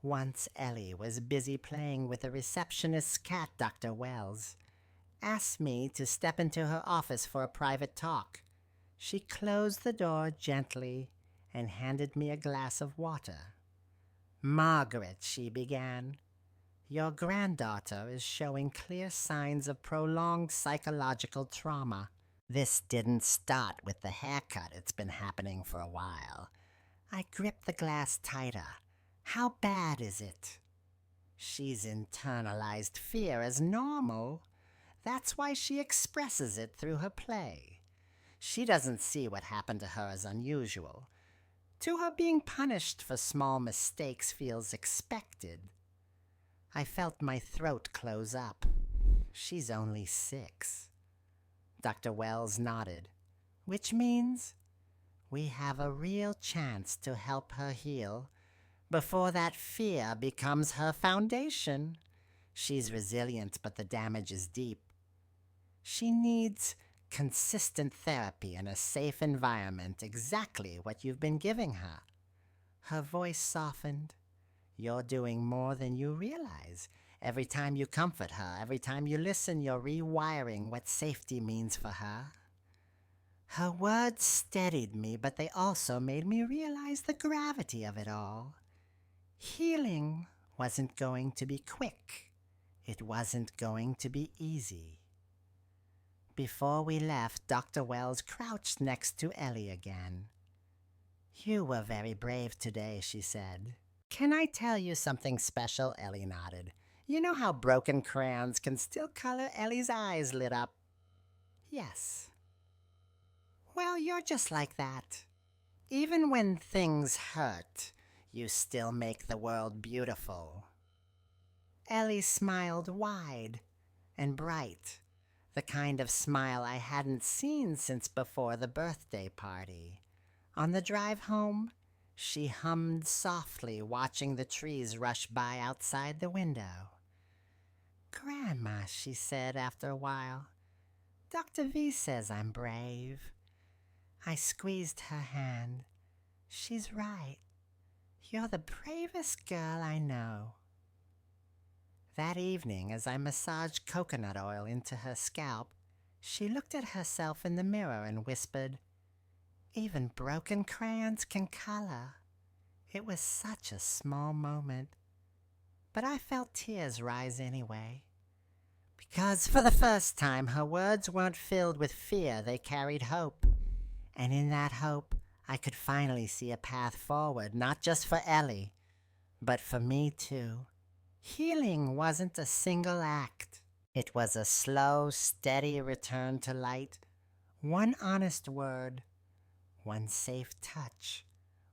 [SPEAKER 1] Once Ellie was busy playing with the receptionist's cat, Dr. Wells asked me to step into her office for a private talk. She closed the door gently and handed me a glass of water. "Margaret," she began, "your granddaughter is showing clear signs of prolonged psychological trauma. This didn't start with the haircut. It's been happening for a while." I gripped the glass tighter. "How bad is it?" "She's internalized fear as normal. That's why she expresses it through her play. She doesn't see what happened to her as unusual. To her, being punished for small mistakes feels expected." I felt my throat close up. "She's only 6. Dr. Wells nodded. "Which means we have a real chance to help her heal, before that fear becomes her foundation. She's resilient, but the damage is deep. She needs consistent therapy in a safe environment, exactly what you've been giving her. Her voice softened. You're doing more than you realize. Every time you comfort her, every time you listen, you're rewiring what safety means for her. Her words steadied me, but they also made me realize the gravity of it all. Healing wasn't going to be quick. It wasn't going to be easy. Before we left, Dr. Wells crouched next to Ellie again. "You were very brave today," she said. "Can I tell you something special?" Ellie nodded. "You know how broken crayons can still color?" Ellie's eyes lit up. "Yes." "Well, you're just like that. Even when things hurt, you still make the world beautiful." Ellie smiled wide and bright, the kind of smile I hadn't seen since before the birthday party. On the drive home, she hummed softly, watching the trees rush by outside the window. "Grandma," she said after a while, "Dr. V says I'm brave." I squeezed her hand. "She's right. You're the bravest girl I know." That evening, as I massaged coconut oil into her scalp, she looked at herself in the mirror and whispered, "Even broken crayons can color." It was such a small moment, but I felt tears rise anyway. Because for the first time, her words weren't filled with fear, they carried hope. And in that hope, I could finally see a path forward, not just for Ellie, but for me too. Healing wasn't a single act. It was a slow, steady return to light. One honest word, one safe touch,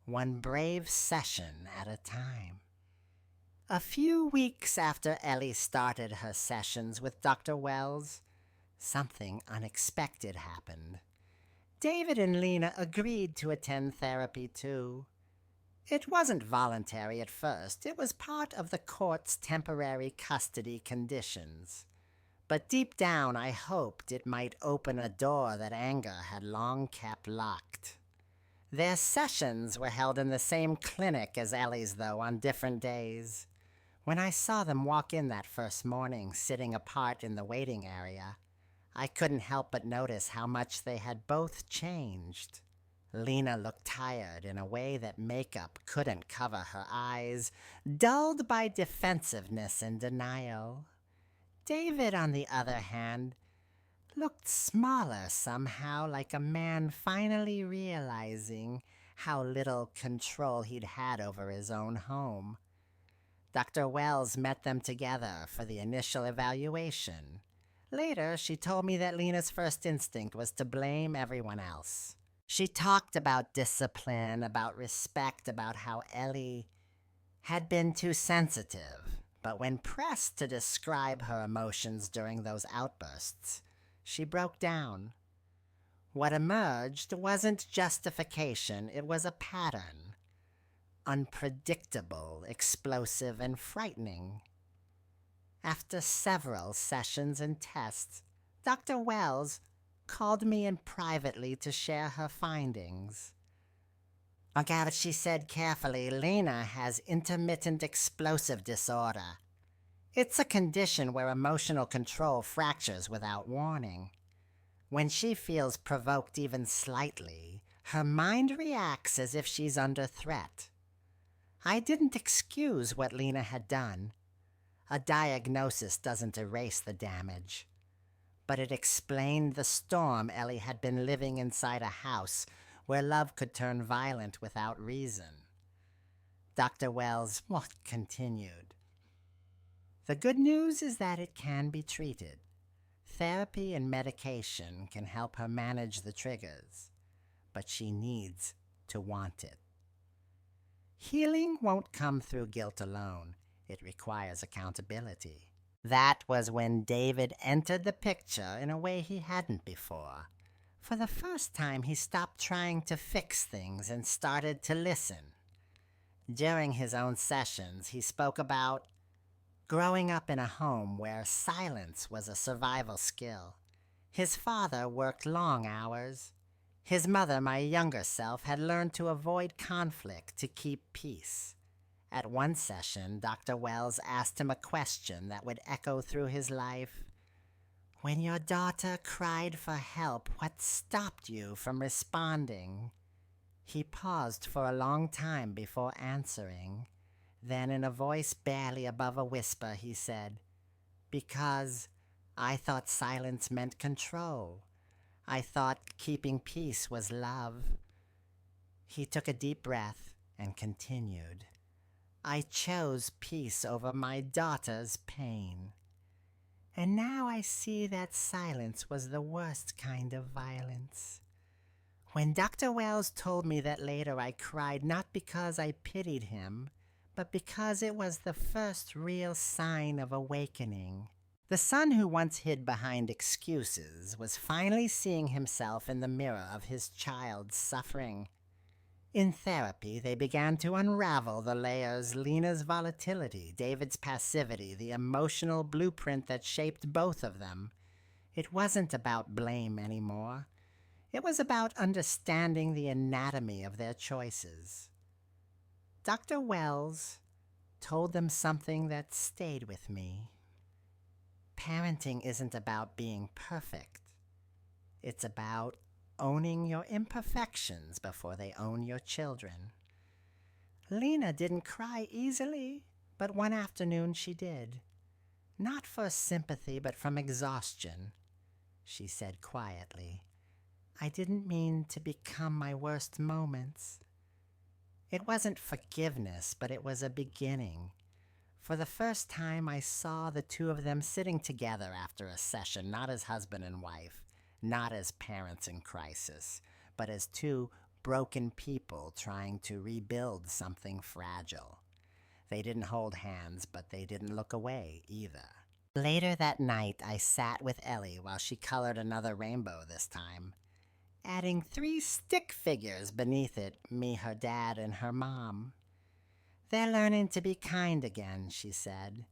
[SPEAKER 1] one brave session at a time. A few weeks after Ellie started her sessions with Dr. Wells, something unexpected happened. David and Lena agreed to attend therapy too. It wasn't voluntary at first. It was part of the court's temporary custody conditions. But deep down, I hoped it might open a door that anger had long kept locked. Their sessions were held in the same clinic as Ellie's, though, on different days. When I saw them walk in that first morning, sitting apart in the waiting area, I couldn't help but notice how much they had both changed. Lena looked tired in a way that makeup couldn't cover her eyes, dulled by defensiveness and denial. David, on the other hand, looked smaller somehow, like a man finally realizing how little control he'd had over his own home. Dr. Wells met them together for the initial evaluation. Later, she told me that Lena's first instinct was to blame everyone else. She talked about discipline, about respect, about how Ellie had been too sensitive. But when pressed to describe her emotions during those outbursts, she broke down. What emerged wasn't justification, it was a pattern. Unpredictable, explosive, and frightening. After several sessions and tests, Dr. Wells called me in privately to share her findings. "Okay, she said carefully, Lena has intermittent explosive disorder. It's a condition where emotional control fractures without warning. When she feels provoked even slightly, her mind reacts as if she's under threat." I didn't excuse what Lena had done. A diagnosis doesn't erase the damage. But it explained the storm Ellie had been living inside a house where love could turn violent without reason. Dr. Wells continued. "The good news is that it can be treated. Therapy and medication can help her manage the triggers, but she needs to want it. Healing won't come through guilt alone. It requires accountability." That was when David entered the picture in a way he hadn't before. For the first time, he stopped trying to fix things and started to listen. During his own sessions, he spoke about growing up in a home where silence was a survival skill. His father worked long hours. His mother, my younger self, had learned to avoid conflict to keep peace. At one session, Dr. Wells asked him a question that would echo through his life. When your daughter cried for help, what stopped you from responding? He paused for a long time before answering. Then, in a voice barely above a whisper, he said, Because I thought silence meant control. I thought keeping peace was love. He took a deep breath and continued, I chose peace over my daughter's pain. And now I see that silence was the worst kind of violence. When Dr. Wells told me that later, I cried not because I pitied him, but because it was the first real sign of awakening. The son who once hid behind excuses was finally seeing himself in the mirror of his child's suffering. In therapy, they began to unravel the layers: Lena's volatility, David's passivity, the emotional blueprint that shaped both of them. It wasn't about blame anymore. It was about understanding the anatomy of their choices. Dr. Wells told them something that stayed with me. Parenting isn't about being perfect. It's about owning your imperfections before they own your children. Lena didn't cry easily, but one afternoon she did. Not for sympathy, but from exhaustion. She said quietly, I didn't mean to become my worst moments. It wasn't forgiveness, but it was a beginning. For the first time, I saw the two of them sitting together after a session, not as husband and wife, not as parents in crisis, but as two broken people trying to rebuild something fragile. They didn't hold hands, but they didn't look away either. Later that night, I sat with Ellie while she colored another rainbow this time, adding 3 stick figures beneath it, me, her dad, and her mom. They're learning to be kind again, she said.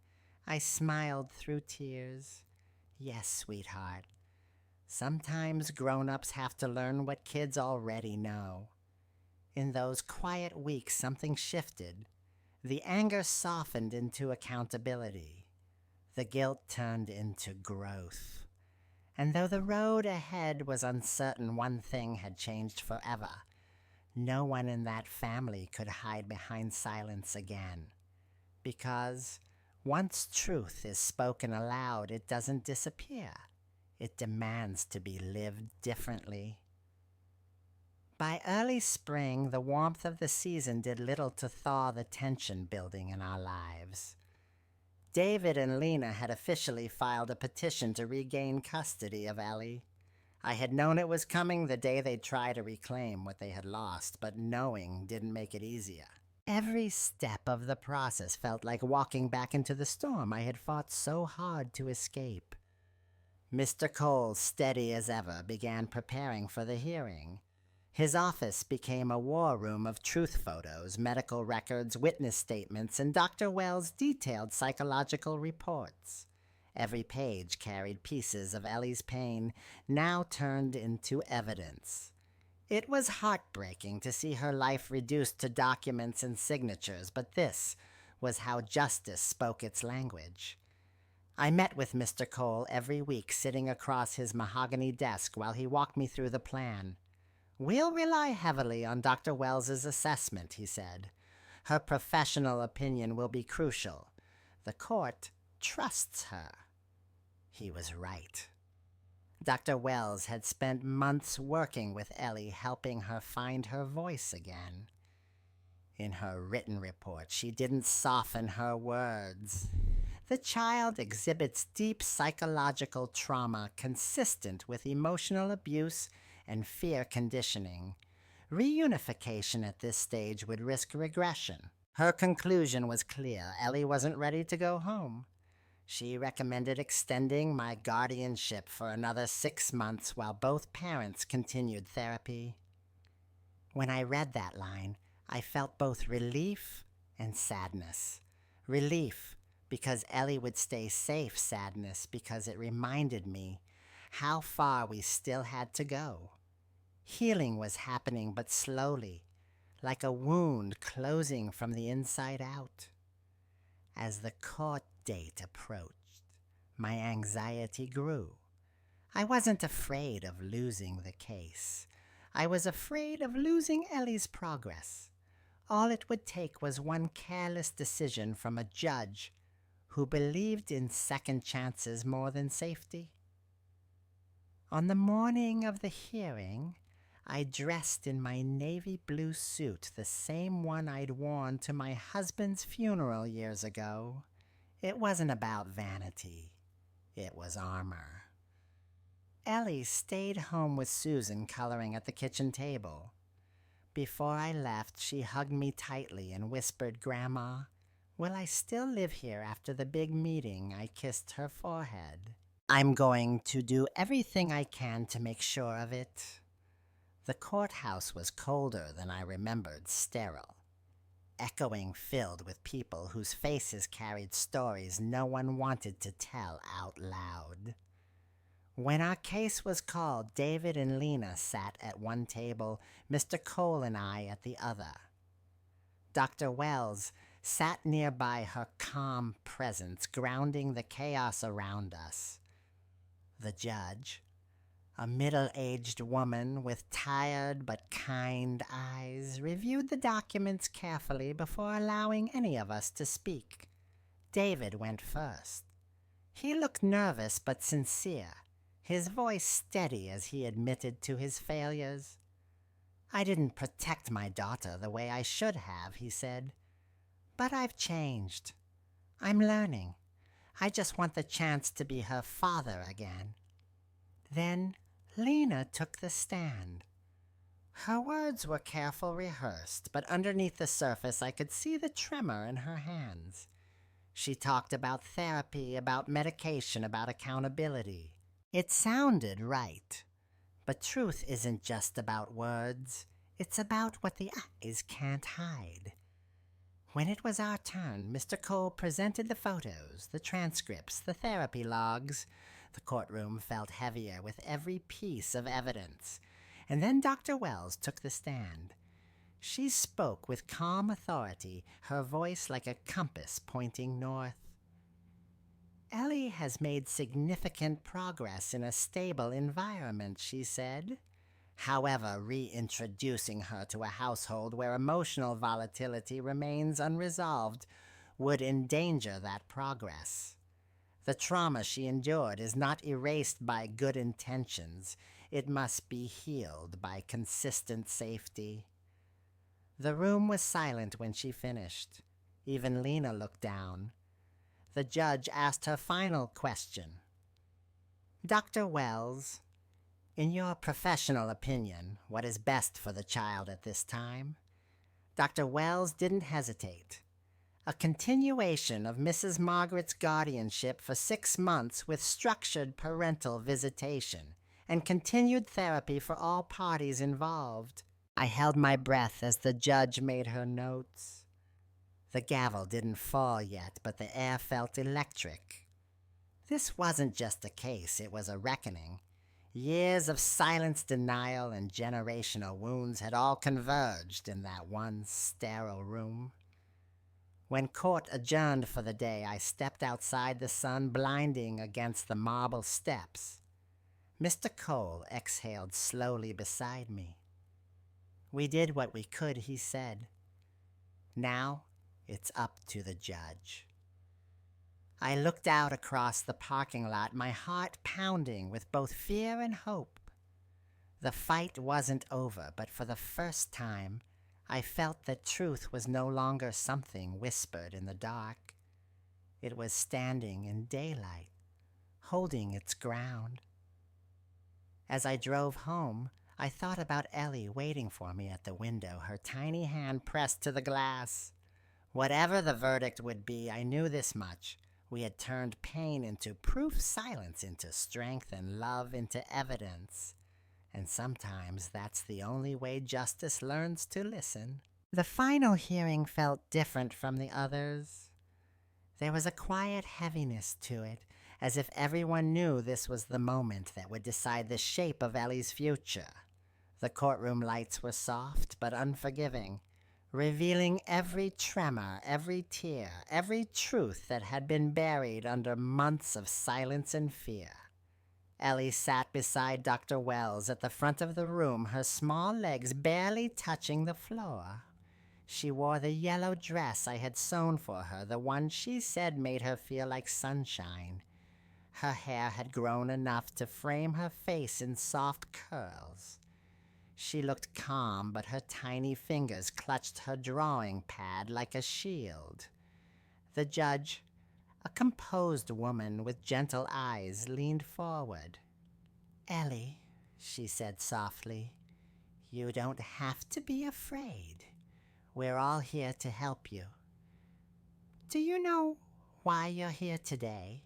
[SPEAKER 1] I smiled through tears. Yes, sweetheart. Sometimes grown-ups have to learn what kids already know. In those quiet weeks, something shifted. The anger softened into accountability. The guilt turned into growth. And though the road ahead was uncertain, one thing had changed forever. No one in that family could hide behind silence again. Because once truth is spoken aloud, it doesn't disappear. It demands to be lived differently. By early spring, the warmth of the season did little to thaw the tension building in our lives. David and Lena had officially filed a petition to regain custody of Ellie. I had known it was coming the day they'd try to reclaim what they had lost, but knowing didn't make it easier. Every step of the process felt like walking back into the storm I had fought so hard to escape. Mr. Cole, steady as ever, began preparing for the hearing. His office became a war room of truth photos, medical records, witness statements, and Dr. Wells' detailed psychological reports. Every page carried pieces of Ellie's pain, now turned into evidence. It was heartbreaking to see her life reduced to documents and signatures, but this was how justice spoke its language. I met with Mr. Cole every week, sitting across his mahogany desk while he walked me through the plan. We'll rely heavily on Dr. Wells's assessment, he said. Her professional opinion will be crucial. The court trusts her. He was right. Dr. Wells had spent months working with Ellie, helping her find her voice again. In her written report, she didn't soften her words. The child exhibits deep psychological trauma consistent with emotional abuse and fear conditioning. Reunification at this stage would risk regression. Her conclusion was clear. Ellie wasn't ready to go home. She recommended extending my guardianship for another 6 months while both parents continued therapy. When I read that line, I felt both relief and sadness. Relief, because Ellie would stay safe, sadness, because it reminded me how far we still had to go. Healing was happening, but slowly, like a wound closing from the inside out. As the court date approached, my anxiety grew. I wasn't afraid of losing the case. I was afraid of losing Ellie's progress. All it would take was one careless decision from a judge who believed in second chances more than safety. On the morning of the hearing, I dressed in my navy blue suit, the same one I'd worn to my husband's funeral years ago. It wasn't about vanity. It was armor. Ellie stayed home with Susan coloring at the kitchen table. Before I left, she hugged me tightly and whispered, "Grandma, will I still live here after the big meeting?" I kissed her forehead. "I'm going to do everything I can to make sure of it." The courthouse was colder than I remembered, sterile, echoing, filled with people whose faces carried stories no one wanted to tell out loud. When our case was called, David and Lena sat at one table, Mr. Cole and I at the other. Dr. Wells sat nearby, her calm presence grounding the chaos around us. The judge, a middle-aged woman with tired but kind eyes, reviewed the documents carefully before allowing any of us to speak. David went first. He looked nervous but sincere, his voice steady as he admitted to his failures. "I didn't protect my daughter the way I should have," he said. "But I've changed. I'm learning. I just want the chance to be her father again." Then Lena took the stand. Her words were careful, rehearsed, but underneath the surface I could see the tremor in her hands. She talked about therapy, about medication, about accountability. It sounded right, but truth isn't just about words. It's about what the eyes can't hide. When it was our turn, Mr. Cole presented the photos, the transcripts, the therapy logs. The courtroom felt heavier with every piece of evidence. And then Dr. Wells took the stand. She spoke with calm authority, her voice like a compass pointing north. "Ellie has made significant progress in a stable environment," she said. "However, reintroducing her to a household where emotional volatility remains unresolved would endanger that progress. The trauma she endured is not erased by good intentions. It must be healed by consistent safety." The room was silent when she finished. Even Lena looked down. The judge asked her final question. "Dr. Wells, in your professional opinion, what is best for the child at this time?" Dr. Wells didn't hesitate. "A continuation of Mrs. Margaret's guardianship for 6 months with structured parental visitation and continued therapy for all parties involved." I held my breath as the judge made her notes. The gavel didn't fall yet, but the air felt electric. This wasn't just a case, it was a reckoning. Years of silenced denial and generational wounds had all converged in that one sterile room. When court adjourned for the day, I stepped outside, the sun blinding against the marble steps. Mr. Cole exhaled slowly beside me. "We did what we could," he said. "Now it's up to the judge." I looked out across the parking lot, my heart pounding with both fear and hope. The fight wasn't over, but for the first time, I felt that truth was no longer something whispered in the dark. It was standing in daylight, holding its ground. As I drove home, I thought about Ellie waiting for me at the window, her tiny hand pressed to the glass. Whatever the verdict would be, I knew this much. We had turned pain into proof, silence into strength, and love into evidence. And sometimes that's the only way justice learns to listen. The final hearing felt different from the others. There was a quiet heaviness to it, as if everyone knew this was the moment that would decide the shape of Ellie's future. The courtroom lights were soft but unforgiving, revealing every tremor, every tear, every truth that had been buried under months of silence and fear. Ellie sat beside Dr. Wells at the front of the room, her small legs barely touching the floor. She wore the yellow dress I had sewn for her, the one she said made her feel like sunshine. Her hair had grown enough to frame her face in soft curls. She looked calm, but her tiny fingers clutched her drawing pad like a shield. The judge, a composed woman with gentle eyes, leaned forward. "Ellie," she said softly, "you don't have to be afraid. We're all here to help you. Do you know why you're here today?"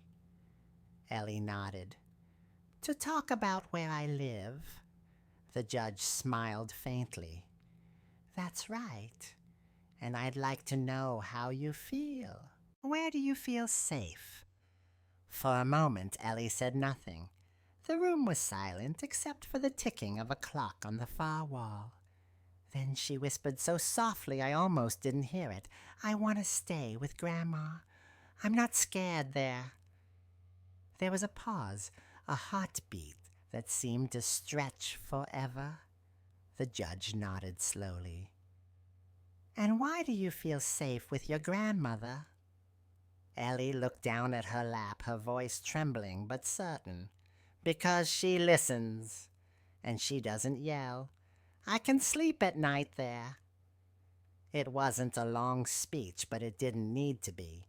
[SPEAKER 1] Ellie nodded. "To talk about where I live." The judge smiled faintly. "That's right. And I'd like to know how you feel. Where do you feel safe?" For a moment, Ellie said nothing. The room was silent except for the ticking of a clock on the far wall. Then she whispered so softly I almost didn't hear it. "I want to stay with Grandma. I'm not scared there." There was a pause, a heartbeat that seemed to stretch forever. The judge nodded slowly. "And why do you feel safe with your grandmother?" Ellie looked down at her lap, her voice trembling but certain. "Because she listens, and she doesn't yell. I can sleep at night there." It wasn't a long speech, but it didn't need to be.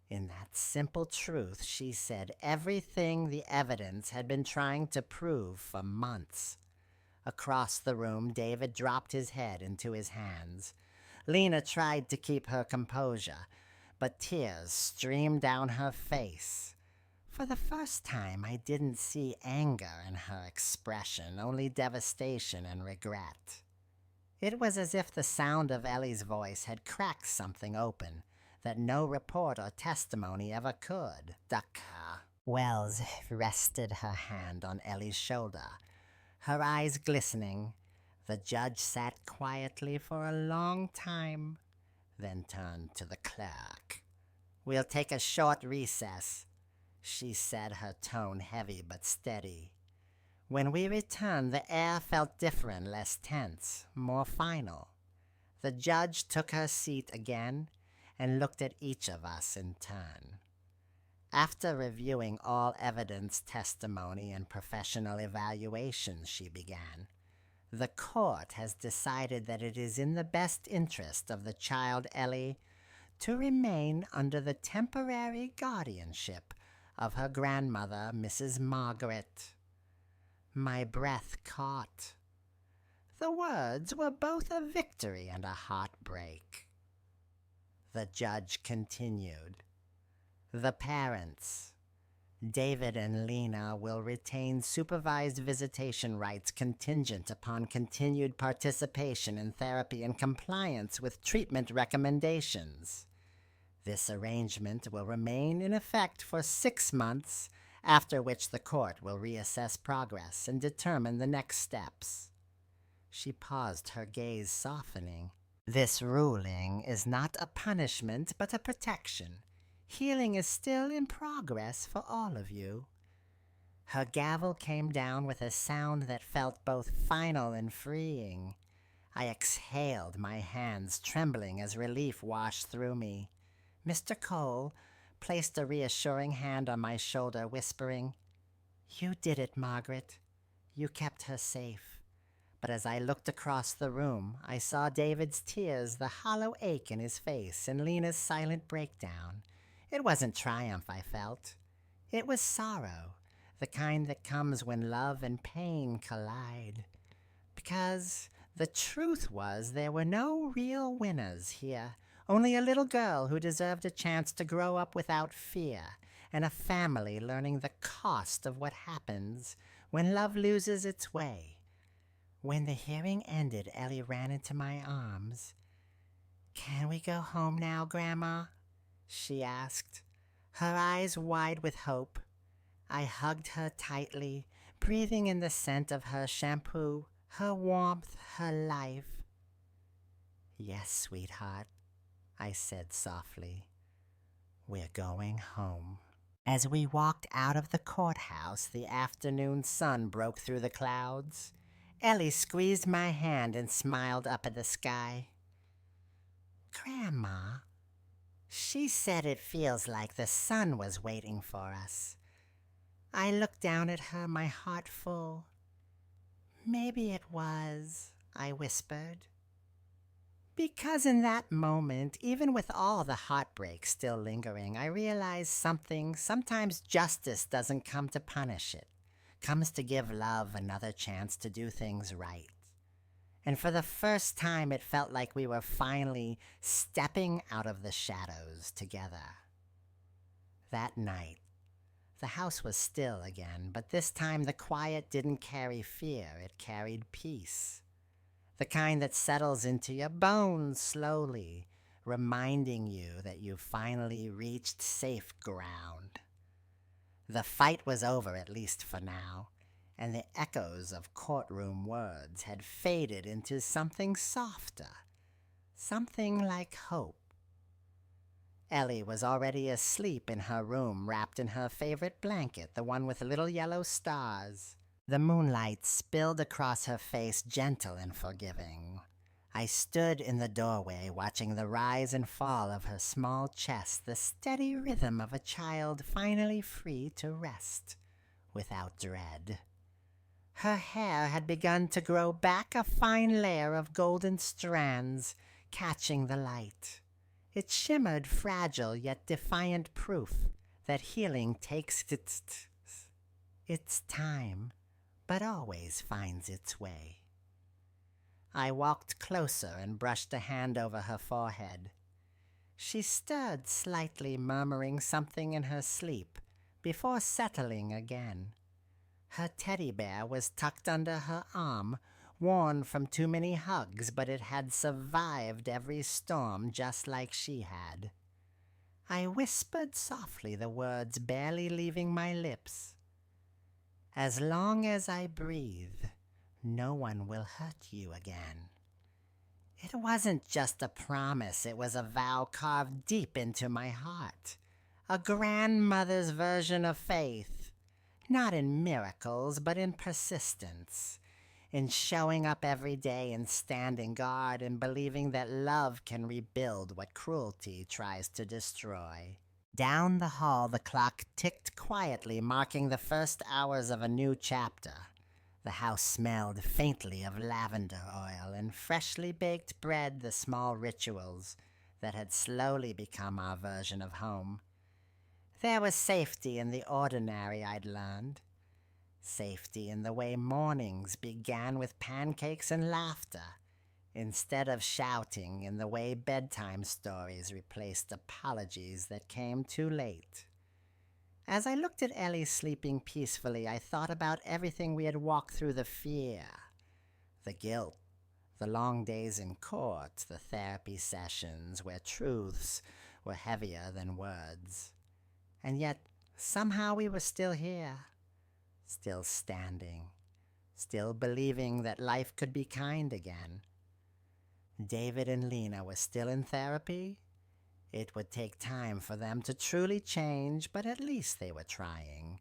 [SPEAKER 1] In that simple truth, she said everything the evidence had been trying to prove for months. Across the room, David dropped his head into his hands. Lena tried to keep her composure, but tears streamed down her face. For the first time, I didn't see anger in her expression, only devastation and regret. It was as if the sound of Ellie's voice had cracked something open that no report or testimony ever could. Dr. Wells rested her hand on Ellie's shoulder, her eyes glistening. The judge sat quietly for a long time, then turned to the clerk. "We'll take a short recess," she said, her tone heavy but steady. When we returned, the air felt different, less tense, more final. The judge took her seat again and looked at each of us in turn. After reviewing all evidence, testimony, and professional evaluations, she began, "The court has decided that it is in the best interest of the child Ellie to remain under the temporary guardianship of her grandmother, Mrs. Margaret." My breath caught. The words were both a victory and a heartbreak. The judge continued, "The parents, David and Lena, will retain supervised visitation rights contingent upon continued participation in therapy and compliance with treatment recommendations. This arrangement will remain in effect for 6 months, after which the court will reassess progress and determine the next steps." She paused, her gaze softening. "This ruling is not a punishment, but a protection. Healing is still in progress for all of you." Her gavel came down with a sound that felt both final and freeing. I exhaled, my hands trembling as relief washed through me. Mr. Cole placed a reassuring hand on my shoulder, whispering, "You did it, Margaret. You kept her safe." But as I looked across the room, I saw David's tears, the hollow ache in his face, and Lena's silent breakdown. It wasn't triumph I felt. It was sorrow, the kind that comes when love and pain collide. Because the truth was there were no real winners here, only a little girl who deserved a chance to grow up without fear, and a family learning the cost of what happens when love loses its way. When the hearing ended, Ellie ran into my arms. Can we go home now, Grandma? She asked, her eyes wide with hope. I hugged her tightly, breathing in the scent of her shampoo, her warmth, her life. Yes, sweetheart, I said softly. We're going home. As we walked out of the courthouse, the afternoon sun broke through the clouds. Ellie squeezed my hand and smiled up at the sky. Grandma, she said it feels like the sun was waiting for us. I looked down at her, my heart full. Maybe it was, I whispered. Because in that moment, even with all the heartbreak still lingering, I realized something. Sometimes justice doesn't come to punish it. Comes to give love another chance to do things right. And for the first time, it felt like we were finally stepping out of the shadows together. That night, the house was still again, but this time the quiet didn't carry fear, it carried peace. The kind that settles into your bones slowly, reminding you that you finally reached safe ground. The fight was over, at least for now, and the echoes of courtroom words had faded into something softer, something like hope. Ellie was already asleep in her room, wrapped in her favorite blanket, the one with little yellow stars. The moonlight spilled across her face, gentle and forgiving. I stood in the doorway, watching the rise and fall of her small chest, the steady rhythm of a child finally free to rest without dread. Her hair had begun to grow back, a fine layer of golden strands, catching the light. It shimmered fragile yet defiant proof that healing takes its time, but always finds its way. I walked closer and brushed a hand over her forehead. She stirred slightly, murmuring something in her sleep, before settling again. Her teddy bear was tucked under her arm, worn from too many hugs, but it had survived every storm just like she had. I whispered softly, the words barely leaving my lips. As long as I breathe, no one will hurt you again. It wasn't just a promise, it was a vow carved deep into my heart. A grandmother's version of faith, not in miracles, but in persistence. In showing up every day and standing guard and believing that love can rebuild what cruelty tries to destroy. Down the hall, the clock ticked quietly, marking the first hours of a new chapter. The house smelled faintly of lavender oil and freshly baked bread, the small rituals that had slowly become our version of home. There was safety in the ordinary, I'd learned. Safety in the way mornings began with pancakes and laughter, instead of shouting, in the way bedtime stories replaced apologies that came too late. As I looked at Ellie sleeping peacefully, I thought about everything we had walked through, the fear, the guilt, the long days in court, the therapy sessions where truths were heavier than words. And yet, somehow we were still here. Still standing, still believing that life could be kind again. David and Lena were still in therapy. It would take time for them to truly change, but at least they were trying.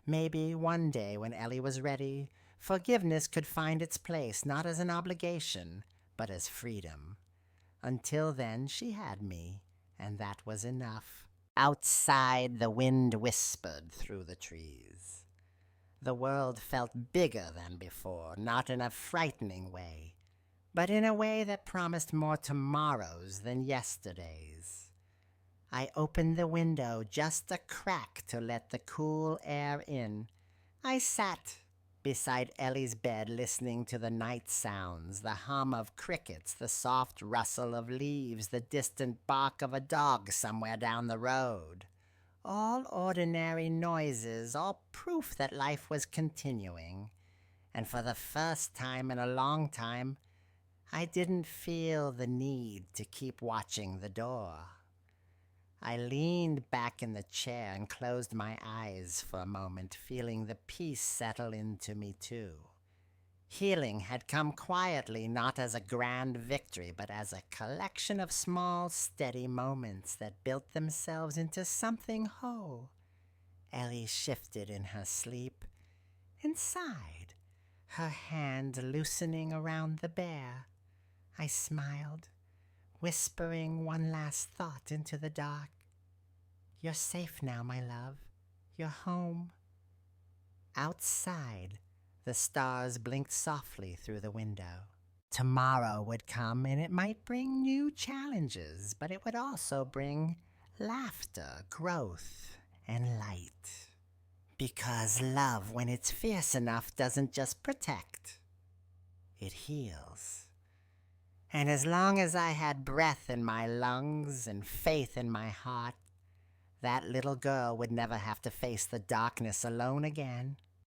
[SPEAKER 1] Maybe one day when Ellie was ready, forgiveness could find its place, not as an obligation, but as freedom. Until then, she had me, and that was enough. Outside, the wind whispered through the trees. The world felt bigger than before, not in a frightening way, but in a way that promised more tomorrows than yesterdays. I opened the window just a crack to let the cool air in. I sat beside Ellie's bed, listening to the night sounds, the hum of crickets, the soft rustle of leaves, the distant bark of a dog somewhere down the road. All ordinary noises, all proof that life was continuing. And for the first time in a long time, I didn't feel the need to keep watching the door. I leaned back in the chair and closed my eyes for a moment, feeling the peace settle into me too. Healing had come quietly, not as a grand victory, but as a collection of small, steady moments that built themselves into something whole. Ellie shifted in her sleep and sighed, her hand loosening around the bear. I smiled, whispering one last thought into the dark. You're safe now, my love. You're home. Outside, the stars blinked softly through the window. Tomorrow would come and it might bring new challenges, but it would also bring laughter, growth, and light. Because love, when it's fierce enough, doesn't just protect, it heals. And as long as I had breath in my lungs and faith in my heart, that little girl would never have to face the darkness alone again.